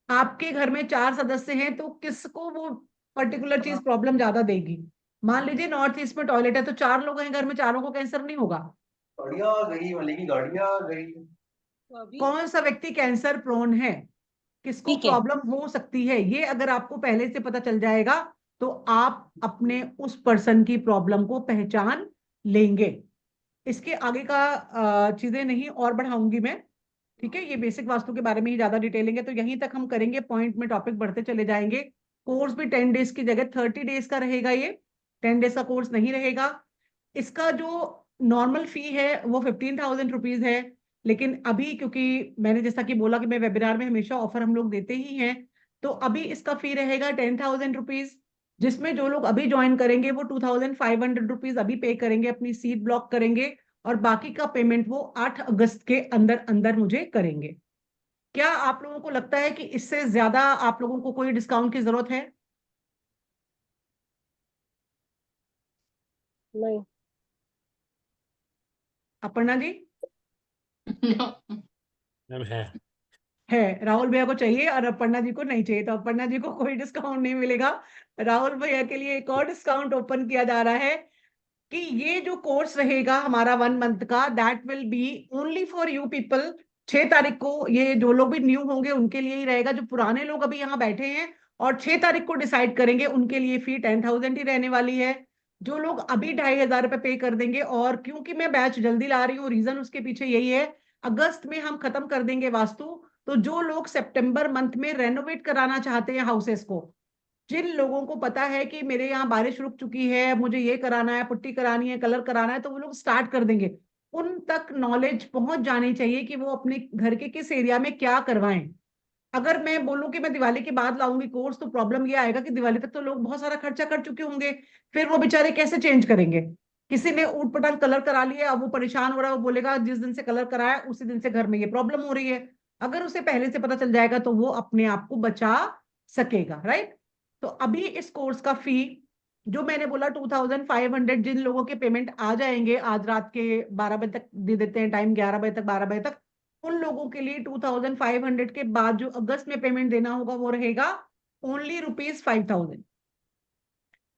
आपके घर में 4 सदस्य हैं तो किसको वो पर्टिकुलर चीज प्रॉब्लम ज्यादा देगी। मान लीजिए नॉर्थ ईस्ट में टॉयलेट है तो 4 लोग हैं घर में, चारों को कैंसर नहीं होगा।
गाड़ियां गई, वाले की गाड़ियां गई।
कौन सा व्यक्ति कैंसर प्रोन है, किसको
ठीक है।
प्रॉब्लम हो सकती है, ये अगर आपको पहले से पता चल जाएगा तो आप अपने उस पर्सन की प्रॉब्लम को पहचान लेंगे। इसके आगे का चीजें नहीं और बढ़ाऊंगी मैं, ठीक है। ये बेसिक वास्तु के बारे में ही ज्यादा डिटेलिंग है, तो यहीं तक हम करेंगे, पॉइंट में टॉपिक बढ़ते चले जाएंगे। कोर्स भी 10 डेज की जगह 30 डेज का रहेगा, ये 10 डेज का कोर्स नहीं रहेगा। इसका जो नॉर्मल फी है वो 15,000 रुपीज है, लेकिन अभी क्योंकि मैंने जैसा कि बोला कि मैं वेबिनार में हमेशा ऑफर हम लोग देते ही हैं, तो अभी इसका फी रहेगा 10,000 रुपीज, जिसमें जो लोग अभी ज्वाइन करेंगे वो 2,500 रुपीज अभी पे करेंगे, अपनी सीट ब्लॉक करेंगे, और बाकी का पेमेंट वो 8 अगस्त के अंदर अंदर मुझे करेंगे। क्या आप लोगों को लगता है कि इससे ज्यादा आप लोगों को कोई डिस्काउंट की जरूरत है?
नहीं।
अपर्णा जी?
No.
मैम
है, राहुल भैया को चाहिए और अपर्णा जी को नहीं चाहिए, तो अपर्णा जी को कोई डिस्काउंट नहीं मिलेगा। राहुल भैया के लिए एक और डिस्काउंट ओपन किया जा रहा है कि ये जो कोर्स रहेगा हमारा 1 मंथ का, that will be only for you people. 6 तारीख को ये जो लोग भी न्यू होंगे उनके लिए ही रहेगा, जो पुराने लोग अभी यहाँ बैठे हैं और 6 तारीख को डिसाइड करेंगे उनके लिए फी 10,000 ही रहने वाली है। जो लोग अभी 2,500 रुपये पे कर देंगे, और क्योंकि मैं बैच जल्दी ला रही हूँ, रीजन उसके पीछे यही है, अगस्त में हम खत्म कर देंगे वास्तु। तो जो लोग सितंबर मंथ में रेनोवेट कराना चाहते हैं हाउसेस को, जिन लोगों को पता है कि मेरे यहाँ बारिश रुक चुकी है, मुझे ये कराना है, पुट्टी करानी है, कलर कराना है, तो वो लोग स्टार्ट कर देंगे। उन तक नॉलेज पहुंच जानी चाहिए कि वो अपने घर के किस एरिया में क्या करवाएं। अगर मैं बोलूं कि मैं दिवाली के बाद लाऊंगी कोर्स, तो प्रॉब्लम ये आएगा कि दिवाली तक तो लोग बहुत सारा खर्चा कर चुके होंगे, फिर वो बेचारे कैसे चेंज करेंगे। किसी ने ऊट पटांग कलर करा लिया, अब वो परेशान हो रहा है, वो बोलेगा जिस दिन से कलर कराया उसी दिन से घर में ये प्रॉब्लम हो रही है। अगर उसे पहले से पता चल जाएगा तो वो अपने आप को बचा सकेगा, राइट। तो अभी इस कोर्स का फी जो मैंने बोला 2,500, जिन लोगों के पेमेंट आ जाएंगे आज रात के 12 बजे तक, दे देते हैं टाइम 11 बजे तक 12 बजे तक, उन लोगों के लिए 2,500 के बाद जो अगस्त में पेमेंट देना होगा वो रहेगा ओनली ₹5,000।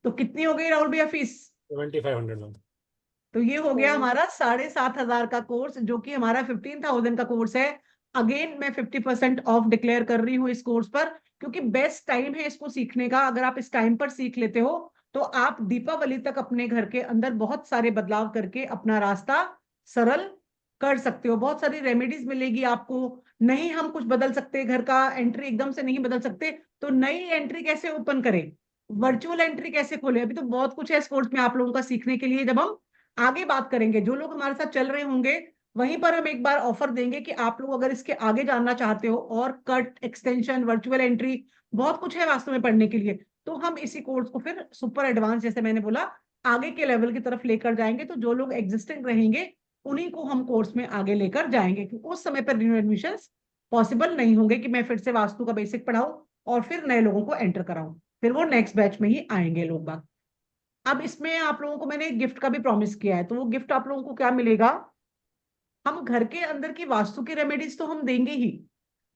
तो कितनी हो गई राहुल भैया फीस?
7,500 मैम।
तो ये हो गया हमारा 7,500 का कोर्स, जो कि हमारा 15,000 का कोर्स है। अगेन मैं 50% ऑफ डिक्लेयर कर रही हूँ इस कोर्स पर, क्योंकि बेस्ट टाइम है इसको सीखने का। अगर आप इस टाइम पर सीख लेते हो तो आप दीपावली तक अपने घर के अंदर बहुत सारे बदलाव करके अपना रास्ता सरल कर सकते हो। बहुत सारी रेमेडीज मिलेगी आपको। नहीं हम कुछ बदल सकते, घर का एंट्री एकदम से नहीं बदल सकते, तो नई एंट्री कैसे ओपन करें, वर्चुअल एंट्री कैसे खोले, अभी तो बहुत कुछ है इस कोर्स में आप लोगों का सीखने के लिए। जब हम आगे बात करेंगे, जो लोग हमारे साथ चल रहे होंगे, वहीं पर हम एक बार ऑफर देंगे कि आप लोग अगर इसके आगे जानना चाहते हो, और कट एक्सटेंशन वर्चुअल एंट्री बहुत कुछ है वास्तव में पढ़ने के लिए, तो हम इसी कोर्स को फिर सुपर एडवांस, जैसे मैंने बोला, आगे के लेवल की तरफ लेकर जाएंगे। तो जो लोग एग्जिस्टिंग रहेंगे उन्हीं को हम कोर्स में आगे लेकर जाएंगे, क्योंकि उस समय पर न्यू एडमिशन पॉसिबल नहीं होंगे कि मैं फिर से वास्तु का बेसिक पढ़ाऊं और फिर नए लोगों को एंटर कराऊं, फिर वो नेक्स्ट बैच में ही आएंगे लोग बाग। अब इसमें आप लोगों को मैंने गिफ्ट का भी प्रॉमिस किया है, तो वो गिफ्ट आप लोगों को क्या मिलेगा, हम घर के अंदर की वास्तु की रेमेडीज तो हम देंगे ही,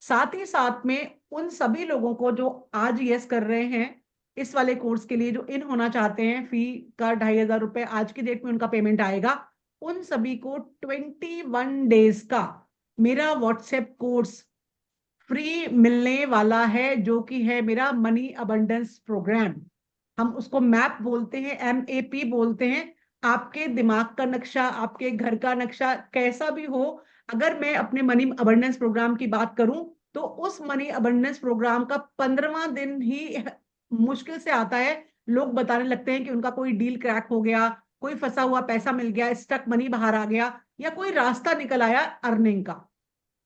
साथ ही साथ में उन सभी लोगों को जो आज यस कर रहे हैं इस वाले कोर्स के लिए, जो इन होना चाहते हैं, फी का 2,500 आज की डेट में उनका पेमेंट आएगा, उन सभी को 21 डेज का मेरा व्हाट्सएप कोर्स फ्री मिलने वाला है, जो कि है मेरा मनी अबंडेंस प्रोग्राम। हम उसको मैप बोलते हैं, MAP बोलते हैं। आपके दिमाग का नक्शा, आपके घर का नक्शा कैसा भी हो, अगर मैं अपने मनी अबंडेंस प्रोग्राम की बात करूं, तो उस मनी अबंडेंस प्रोग्राम का 15वां दिन ही मुश्किल से आता है। लोग बताने लगते हैं कि उनका कोई डील क्रैक हो गया, कोई फंसा हुआ पैसा मिल गया, स्टक मनी बाहर आ गया, या कोई रास्ता निकल आया अर्निंग का।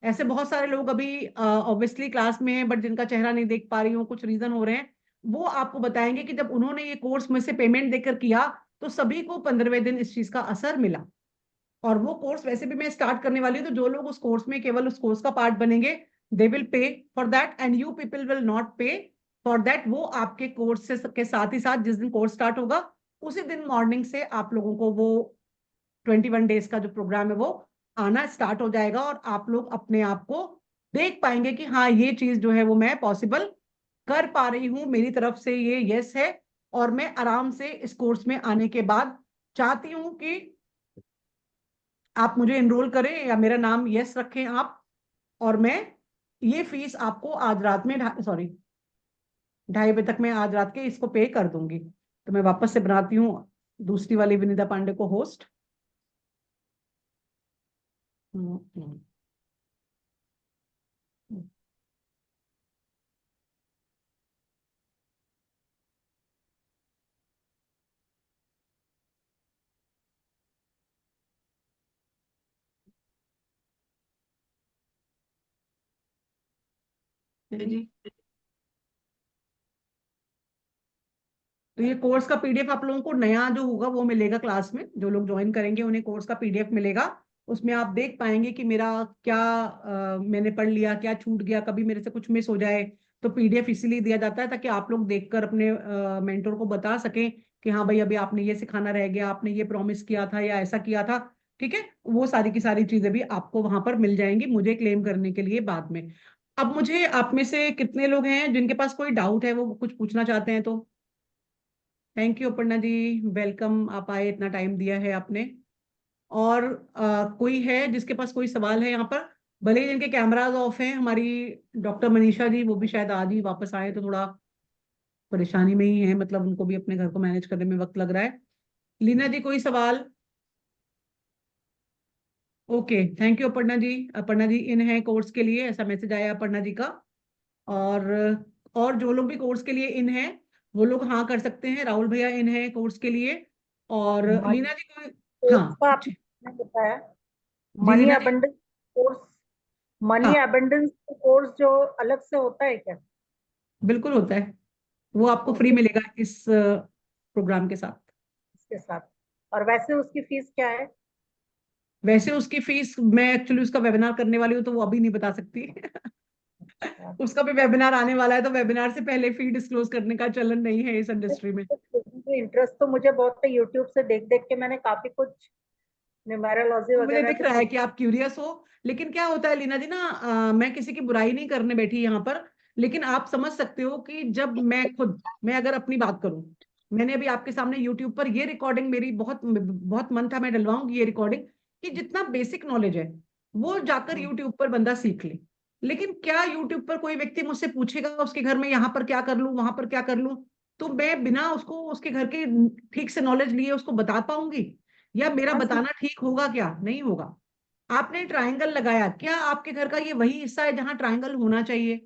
ऐसे बहुत सारे लोग अभी ऑब्वियसली क्लास में हैं, बट जिनका चेहरा नहीं देख पा रही हूँ, कुछ रीजन हो रहे हैं, वो आपको बताएंगे कि जब उन्होंने ये कोर्स में से पेमेंट देकर किया तो सभी को 15वें दिन इस चीज का असर मिला। और वो कोर्स वैसे भी मैं स्टार्ट करने वाली हूँ, तो जो लोग उस कोर्स में केवल उस कोर्स का पार्ट बनेंगे, they will pay for that and you people will not पे फॉर दैट। वो आपके कोर्स के साथ ही साथ जिस दिन कोर्स स्टार्ट होगा उसी दिन मॉर्निंग से आप लोगों को वो 21 डेज का जो प्रोग्राम है वो आना स्टार्ट हो जाएगा, और आप लोग अपने आप को देख पाएंगे कि हाँ ये चीज जो है वो मैं पॉसिबल कर पा रही हूँ, मेरी तरफ से ये यस है। और मैं आराम से इस कोर्स में आने के बाद चाहती हूँ कि आप मुझे एनरोल करें या मेरा नाम यस रखें आप, और मैं ये फीस आपको आज रात में 2:30 बजे तक मैं आज रात के इसको पे कर दूंगी। तो मैं वापस से बनाती हूँ दूसरी वाली विनीता पांडे को होस्ट। जी, तो ये कोर्स का पीडीएफ आप लोगों को नया जो होगा वो मिलेगा क्लास में, जो लोग ज्वाइन करेंगे उन्हें कोर्स का पीडीएफ मिलेगा। उसमें आप देख पाएंगे कि मेरा क्या मैंने पढ़ लिया, क्या छूट गया, कभी मेरे से कुछ मिस हो जाए। तो पीडीएफ इसीलिए दिया जाता है ताकि आप लोग देखकर अपने मेंटर को बता सकें कि हाँ भाई अभी आपने ये सिखाना रह गया, आपने ये प्रॉमिस किया था या ऐसा किया था। ठीक है, वो सारी की सारी चीजें भी आपको वहां पर मिल जाएंगी मुझे क्लेम करने के लिए बाद में। अब मुझे आप में से कितने लोग हैं जिनके पास कोई डाउट है, वो कुछ पूछना चाहते हैं? तो thank you Aparna ji, welcome, आप आए, इतना टाइम दिया है आपने। और कोई है जिसके पास कोई सवाल है यहाँ पर? भले ही जिनके कैमराज ऑफ हैं, हमारी डॉक्टर मनीषा जी वो भी शायद आज ही वापस आए, तो थोड़ा परेशानी में ही है, मतलब उनको भी अपने घर को मैनेज करने में वक्त लग रहा है। लीना जी कोई सवाल? ओके, थैंक यू अपर्णा जी। अपर्णा जी इन है कोर्स के लिए, ऐसा मैसेज आया अपर्णा जी का। और जो लोग भी कोर्स के लिए इन है वो लोग हाँ कर सकते हैं। राहुल भैया इन है कोर्स के लिए। और
मनी
लीना जी कोई?
कोर्स
हाँ
का
जी।
आपने बताया,
जी
मनी
लीना जी।
अबंडेंस कोर्स, मनी
हाँ
अबंडेंस कोर्स जो अलग से होता है क्या?
बिल्कुल होता है, वो आपको
तो
फ्री
किस
मिलेगा इस प्रोग्राम के साथ।
के साथ, और वैसे उसकी फीस क्या है?
वैसे उसकी फीस मैं एक्चुअली उसका वेबिनार करने वाली हूँ तो वो अभी नहीं बता सकती।
अच्छा।
उसका भी वेबिनार आने वाला है, तो वेबिनार से पहले फी डिस्क्लोज करने का चलन नहीं है इस इंडस्ट्री में।
इंटरेस्ट तो मुझे बहुत है, यूट्यूब से देख देख के मैंने काफी कुछ न्यूमेरोलॉजी
मुझे
वगैरह
दिख
भी
रहा है
सीख।
कि आप क्यूरियस हो। लेकिन क्या होता है लीना जी ना, मैं किसी की बुराई नहीं करने बैठी यहाँ पर, लेकिन आप समझ सकते हो कि जब मैं अगर अपनी बात करूं, मैंने अभी आपके सामने यूट्यूब पर ये रिकॉर्डिंग, मेरी बहुत बहुत मन था मैं डलवाऊंगी ये रिकॉर्डिंग, कि जितना बेसिक नॉलेज है वो जाकर यूट्यूब पर बंदा सीख ले। लेकिन क्या यूट्यूब पर कोई व्यक्ति मुझसे पूछेगा उसके घर में यहाँ पर क्या कर लूं, वहां पर क्या कर लूं, तो मैं बिना उसको उसके घर की ठीक से नॉलेज लिए उसको बता पाऊंगी? या मेरा
हाँ
बताना ठीक होगा? क्या नहीं होगा? आपने ट्रायंगल लगाया, क्या आपके घर का ये वही हिस्सा है जहां ट्रायंगल होना चाहिए?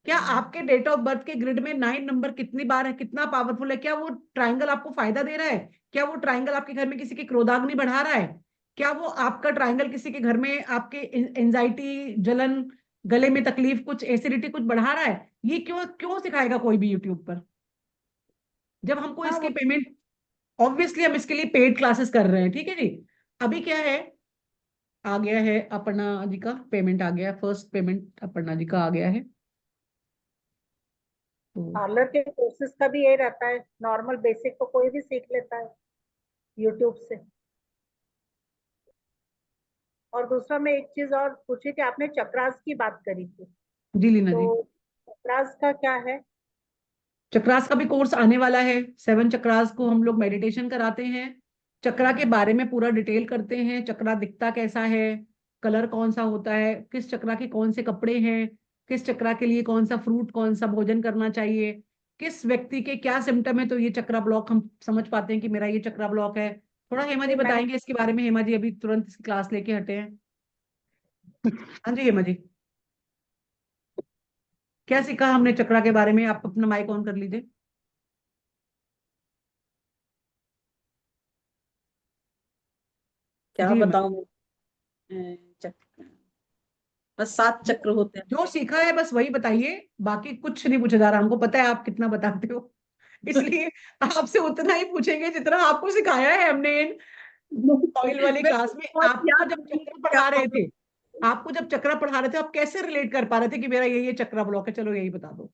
क्या आपके डेट ऑफ बर्थ के ग्रिड में 9 नंबर कितनी बार है, कितना पावरफुल है? क्या वो ट्रायंगल आपको फायदा दे रहा है? क्या वो ट्रायंगल आपके घर में किसी की क्रोधाग्नि बढ़ा रहा है? क्या वो आपका ट्रायंगल किसी के घर में आपके एंजाइटी, जलन, गले में तकलीफ, कुछ एसिडिटी कुछ बढ़ा रहा है? ये क्यों क्यों सिखाएगा कोई भी यूट्यूब पर, जब हमको
हाँ
इसकी
वो
पेमेंट, ऑब्वियसली हम इसके लिए पेड क्लासेस कर रहे हैं। ठीक है जी। अभी क्या है, आ गया है अपर्णा जी का पेमेंट, आ गया है, फर्स्ट पेमेंट अपर्णा जी का आ गया है। तो
पार्लर के कोर्सेज का भी यही रहता है, नॉर्मल बेसिक तो कोई भी सीख लेता है यूट्यूब से। और दूसरा मैं एक चीज और पूछी थी, आपने चक्रास की बात करी थी,
जी लीना जी,
तो चक्रास का क्या है?
चक्रास का भी कोर्स आने वाला है। 7 चक्रास को हम लोग मेडिटेशन कराते हैं, चक्रा के बारे में पूरा डिटेल करते हैं, चक्रा दिखता कैसा है, कलर कौन सा होता है, किस चक्रा के कौन से कपड़े हैं, किस चक्रा के लिए कौन सा फ्रूट, कौन सा भोजन करना चाहिए, किस व्यक्ति के क्या सिम्टम है तो ये चक्रा ब्लॉक हम समझ पाते हैं कि मेरा ये चक्रा ब्लॉक है। थोड़ा हेमा जी
मैंने
बताएंगे इसके बारे में, हेमा जी अभी तुरंत इसकी क्लास लेके हटे हैं। हाँ जी हेमा जी, क्या सीखा हमने चक्रा के बारे में? आप अपना माइक ऑन कर लीजिए।
क्या
जी हेमा जी,
बताऊं चक्र, बस 7 चक्र होते हैं।
जो सीखा है बस वही बताइए, बाकी कुछ नहीं पूछा जा रहा, हमको पता है आप कितना बताते हो, इसलिए आपसे उतना ही पूछेंगे जितना आपको सिखाया है हमने इन ऑयल वाली
मैं
क्लास में।
बहुत
आपको
याद
जब
नहीं
चक्र
क्या
पढ़ा रहे
बोलूं।
थे, आपको जब चक्र पढ़ा रहे थे आप कैसे रिलेट कर पा रहे थे कि मेरा ये चक्रा ब्लॉक है? चलो यही बता दो।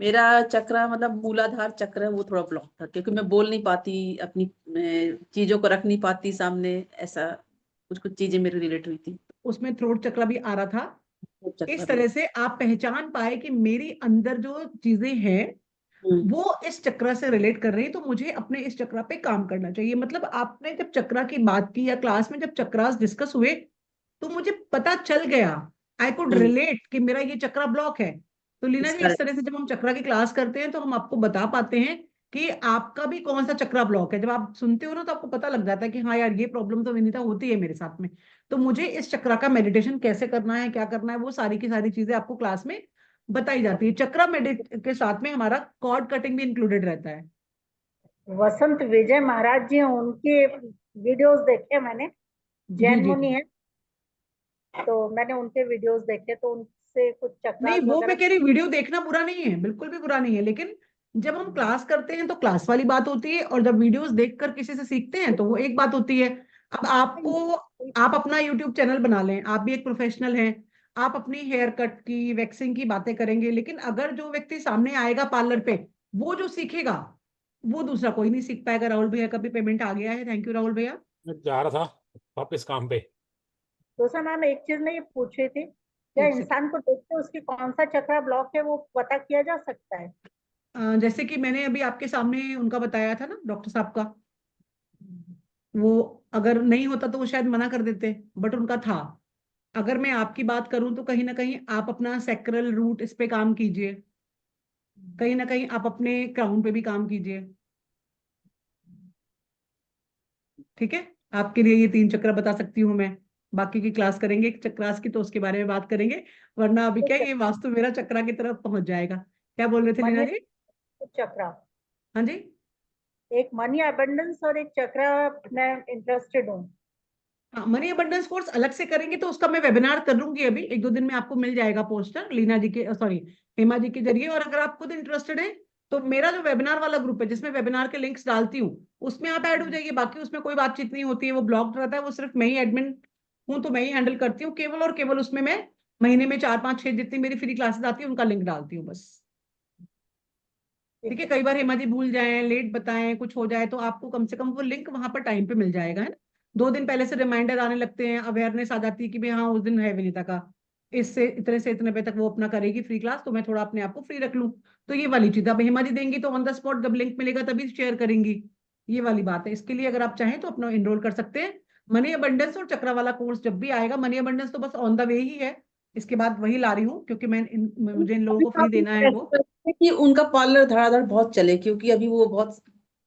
मेरा चक्र मतलब मूलाधार चक्र है, वो थोड़ा ब्लॉक था क्योंकि मैं बोल नहीं पाती, अपनी चीजों को रख नहीं पाती सामने, ऐसा कुछ कुछ चीजें मेरी रिलेट हुई थी।
उसमें थ्रोट चक्र भी आ रहा था।
वो चक्र
इस
भी।
तरह से आप पहचान पाए कि मेरी अंदर जो चीजें हैं वो इस चक्र से रिलेट कर रही है, तो मुझे अपने इस चक्र पे काम करना चाहिए। मतलब आपने जब चक्र की बात की या क्लास में जब चक्रास डिस्कस हुए तो मुझे पता चल गया, आई कुड रिलेट कि मेरा ये चक्र ब्लॉक है। तो लीना जी,
इसका
इस तरह से जब हम चक्र की क्लास करते हैं तो हम आपको बता पाते हैं कि आपका भी कौन सा चक्र ब्लॉक है। जब आप सुनते हो ना तो आपको पता लग जाता है कि हाँ यार, ये प्रॉब्लम तो विनीता होती है मेरे साथ में। तो मुझे इस चक्र का मेडिटेशन कैसे करना है, क्या करना है, वो सारी की सारी चीजें आपको क्लास में बताई जाती है। चक्रा मेडिट के साथ में हमारा कॉर्ड कटिंग भी इंक्लूडेड रहता है।
वसंत विजय महाराज जी हैं, उनके वीडियोस देखे मैंने,
जी
जैन
जी
मुनि
जी।
है, तो मैंने उनके वीडियोस देखे, तो उनसे कुछ
नहीं,
चक्रास
वो
वगैरह।
मैं कह रही वीडियो देखना बुरा नहीं है, बिल्कुल भी बुरा नहीं है, लेकिन जब हम क्लास करते हैं तो क्लास वाली बात होती है, और जब वीडियोस देखकर किसी से सीखते हैं तो वो एक बात होती है। अब आपको, आप अपना यूट्यूब चैनल बना लें, आप भी एक प्रोफेशनल हैं, आप अपनी हेयर कट की, वैक्सिंग की बातें करेंगे, लेकिन अगर जो व्यक्ति सामने आएगा पार्लर पे, वो जो सीखेगा वो दूसरा कोई नहीं सीख पाएगा। राहुल भैया का भी पेमेंट आ गया है, थैंक यू राहुल भैया।
मैं जा रहा था वापस काम पे।
तो सर मैम, एक चीज मैं ये पूछ रही थी, क्या
एक सेकंड।
इंसान को देख के उसकी कौन सा चक्रा ब्लॉक है वो पता किया जा सकता है?
जैसे कि मैंने अभी आपके सामने उनका बताया था ना, डॉक्टर साहब का, वो अगर नहीं होता तो वो शायद मना कर देते, बट उनका था। अगर मैं आपकी बात करूं तो कहीं ना कहीं आप अपना सैक्रल रूट इस पे काम कीजिए, कहीं ना कहीं आप अपने क्राउन पे भी काम कीजिए। ठीक है, आपके लिए ये 3 चक्र बता सकती हूँ मैं। बाकी की क्लास करेंगे चक्रास की तो उसके बारे में बात करेंगे, वरना अभी क्या ये वास्तु मेरा चक्रा की तरफ पहुंच जाएगा। क्या बोल रहे थे लीना
मनी
जी?
चक्रा,
हाँ जी।
एक मनी अबंडेंस और एक चक्रा, मैं इंटरेस्टेड हूँ।
हाँ, मनी अबंडेंस कोर्स अलग से करेंगे तो उसका मैं वेबिनार कर लूंगी, अभी 1-2 दिन में आपको मिल जाएगा पोस्टर लीना जी के, सॉरी, हेमा जी के जरिए। और अगर आप खुद इंटरेस्टेड हैं तो मेरा जो वेबिनार वाला ग्रुप है जिसमें वेबिनार के लिंक्स डालती हूँ, उसमें आप ऐड हो जाइए। बाकी उसमें कोई बातचीत नहीं होती है, वो ब्लॉक्ड रहता है, वो सिर्फ मैं ही एडमिन हूँ, तो मैं ही हैंडल करती हूँ केवल और केवल। उसमें मैं महीने में 4-5-6 जितनी मेरी फ्री क्लासेस आती है उनका लिंक डालती हूँ बस। ठीक
ठीक
है,
है।
कई बार हेमा जी भूल जाएं, लेट बताएं, कुछ हो जाए, तो आपको कम से कम वो लिंक वहां पर टाइम पे मिल जाएगा, है ना। 2 दिन पहले से रिमाइंडर आने लगते हैं, अवेयरनेस आ जाती है कि भाई हाँ उस दिन है विनीता का, इससे इतने से इतने बजे तक वो अपना करेगी फ्री क्लास, तो मैं थोड़ा अपने आप को फ्री रख लूँ। तो ये वाली चीज अब हेमा जी देंगी तो ऑन द स्पॉट जब लिंक मिलेगा तभी शेयर करेंगी। ये वाली बात है, इसके लिए अगर आप चाहें तो अपना एनरोल कर सकते हैं। मनी अबंडेंस और चक्रा वाला कोर्स जब भी आएगा, मनी अबंडेंस तो बस ऑन द वे ही है, इसके बाद वही ला रही हूँ क्योंकि मुझे इन लोगों
अभी
को
तो
फ्री
आप ये
देना है
कह
वो।
सकते हैं कि उनका पार्लर धड़ाधड़ बहुत चले, क्योंकि अभी वो बहुत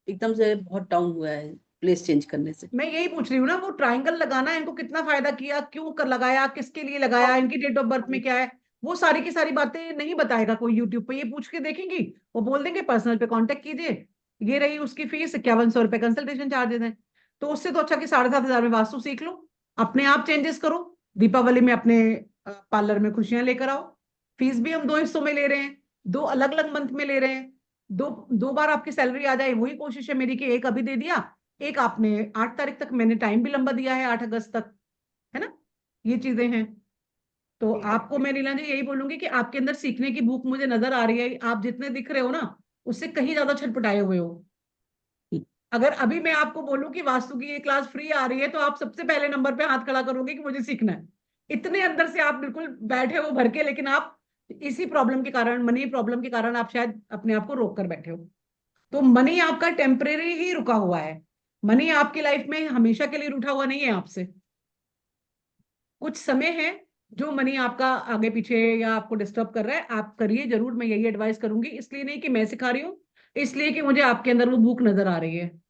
एकदम से बहुत डाउन हुआ है प्लेस चेंज करने से।
मैं यही पूछ रही हूँ ना, वो ट्रायंगल लगाना इनको कितना फायदा किया, क्यों कर लगाया, किसके लिए लगाया, इनकी डेट ऑफ बर्थ में क्या है, वो सारी की सारी बातें नहीं बताएगा कोई यूट्यूब पे। ये पूछ के देखेंगी, वो बोल देंगे पर्सनल पे कांटेक्ट कीजिए, ये रही उसकी फीस 5100 रुपये कंसल्टेशन चार्जेस है। तो उससे तो अच्छा कि 7,500 में वास्तु सीख लो, अपने आप चेंजेस करो, दीपावली में अपने पार्लर में खुशियां लेकर आओ। फीस भी हम 2 हिस्सों में ले रहे हैं, 2 अलग अलग मंथ में ले रहे हैं। दो 2 बार आपकी सैलरी आ जाए, वही कोशिश है मेरी कि एक अभी दे दिया, एक आपने 8 तारीख तक, मैंने टाइम भी लंबा दिया है 8 अगस्त तक, है ना। ये चीजें हैं। तो
ठीक है।
आपको मैं लीला जी यही बोलूंगी कि आपके अंदर सीखने की भूख मुझे नजर आ रही है, आप जितने दिख रहे हो ना उससे कहीं ज्यादा छटपटाए हुए हो। अगर अभी मैं आपको बोलूं कि वास्तु की ये क्लास फ्री आ रही है तो आप सबसे पहले नंबर पे हाथ खड़ा करोगे कि मुझे सीखना है। इतने अंदर से आप बिल्कुल बैठे हो भर के, लेकिन आप इसी प्रॉब्लम के कारण, मनी प्रॉब्लम के कारण आप शायद अपने आप को रोक कर बैठे हो। तो मनी आपका टेम्परेरी ही रुका हुआ है, मनी आपकी लाइफ में हमेशा के लिए रूठा हुआ नहीं है आपसे। कुछ समय है जो मनी आपका आगे पीछे या आपको डिस्टर्ब कर रहा है, आप करिए जरूर, मैं यही एडवाइस करूंगी। इसलिए नहीं कि मैं सिखा रही हूँ, इसलिए कि मुझे आपके अंदर वो भूख नजर आ रही है।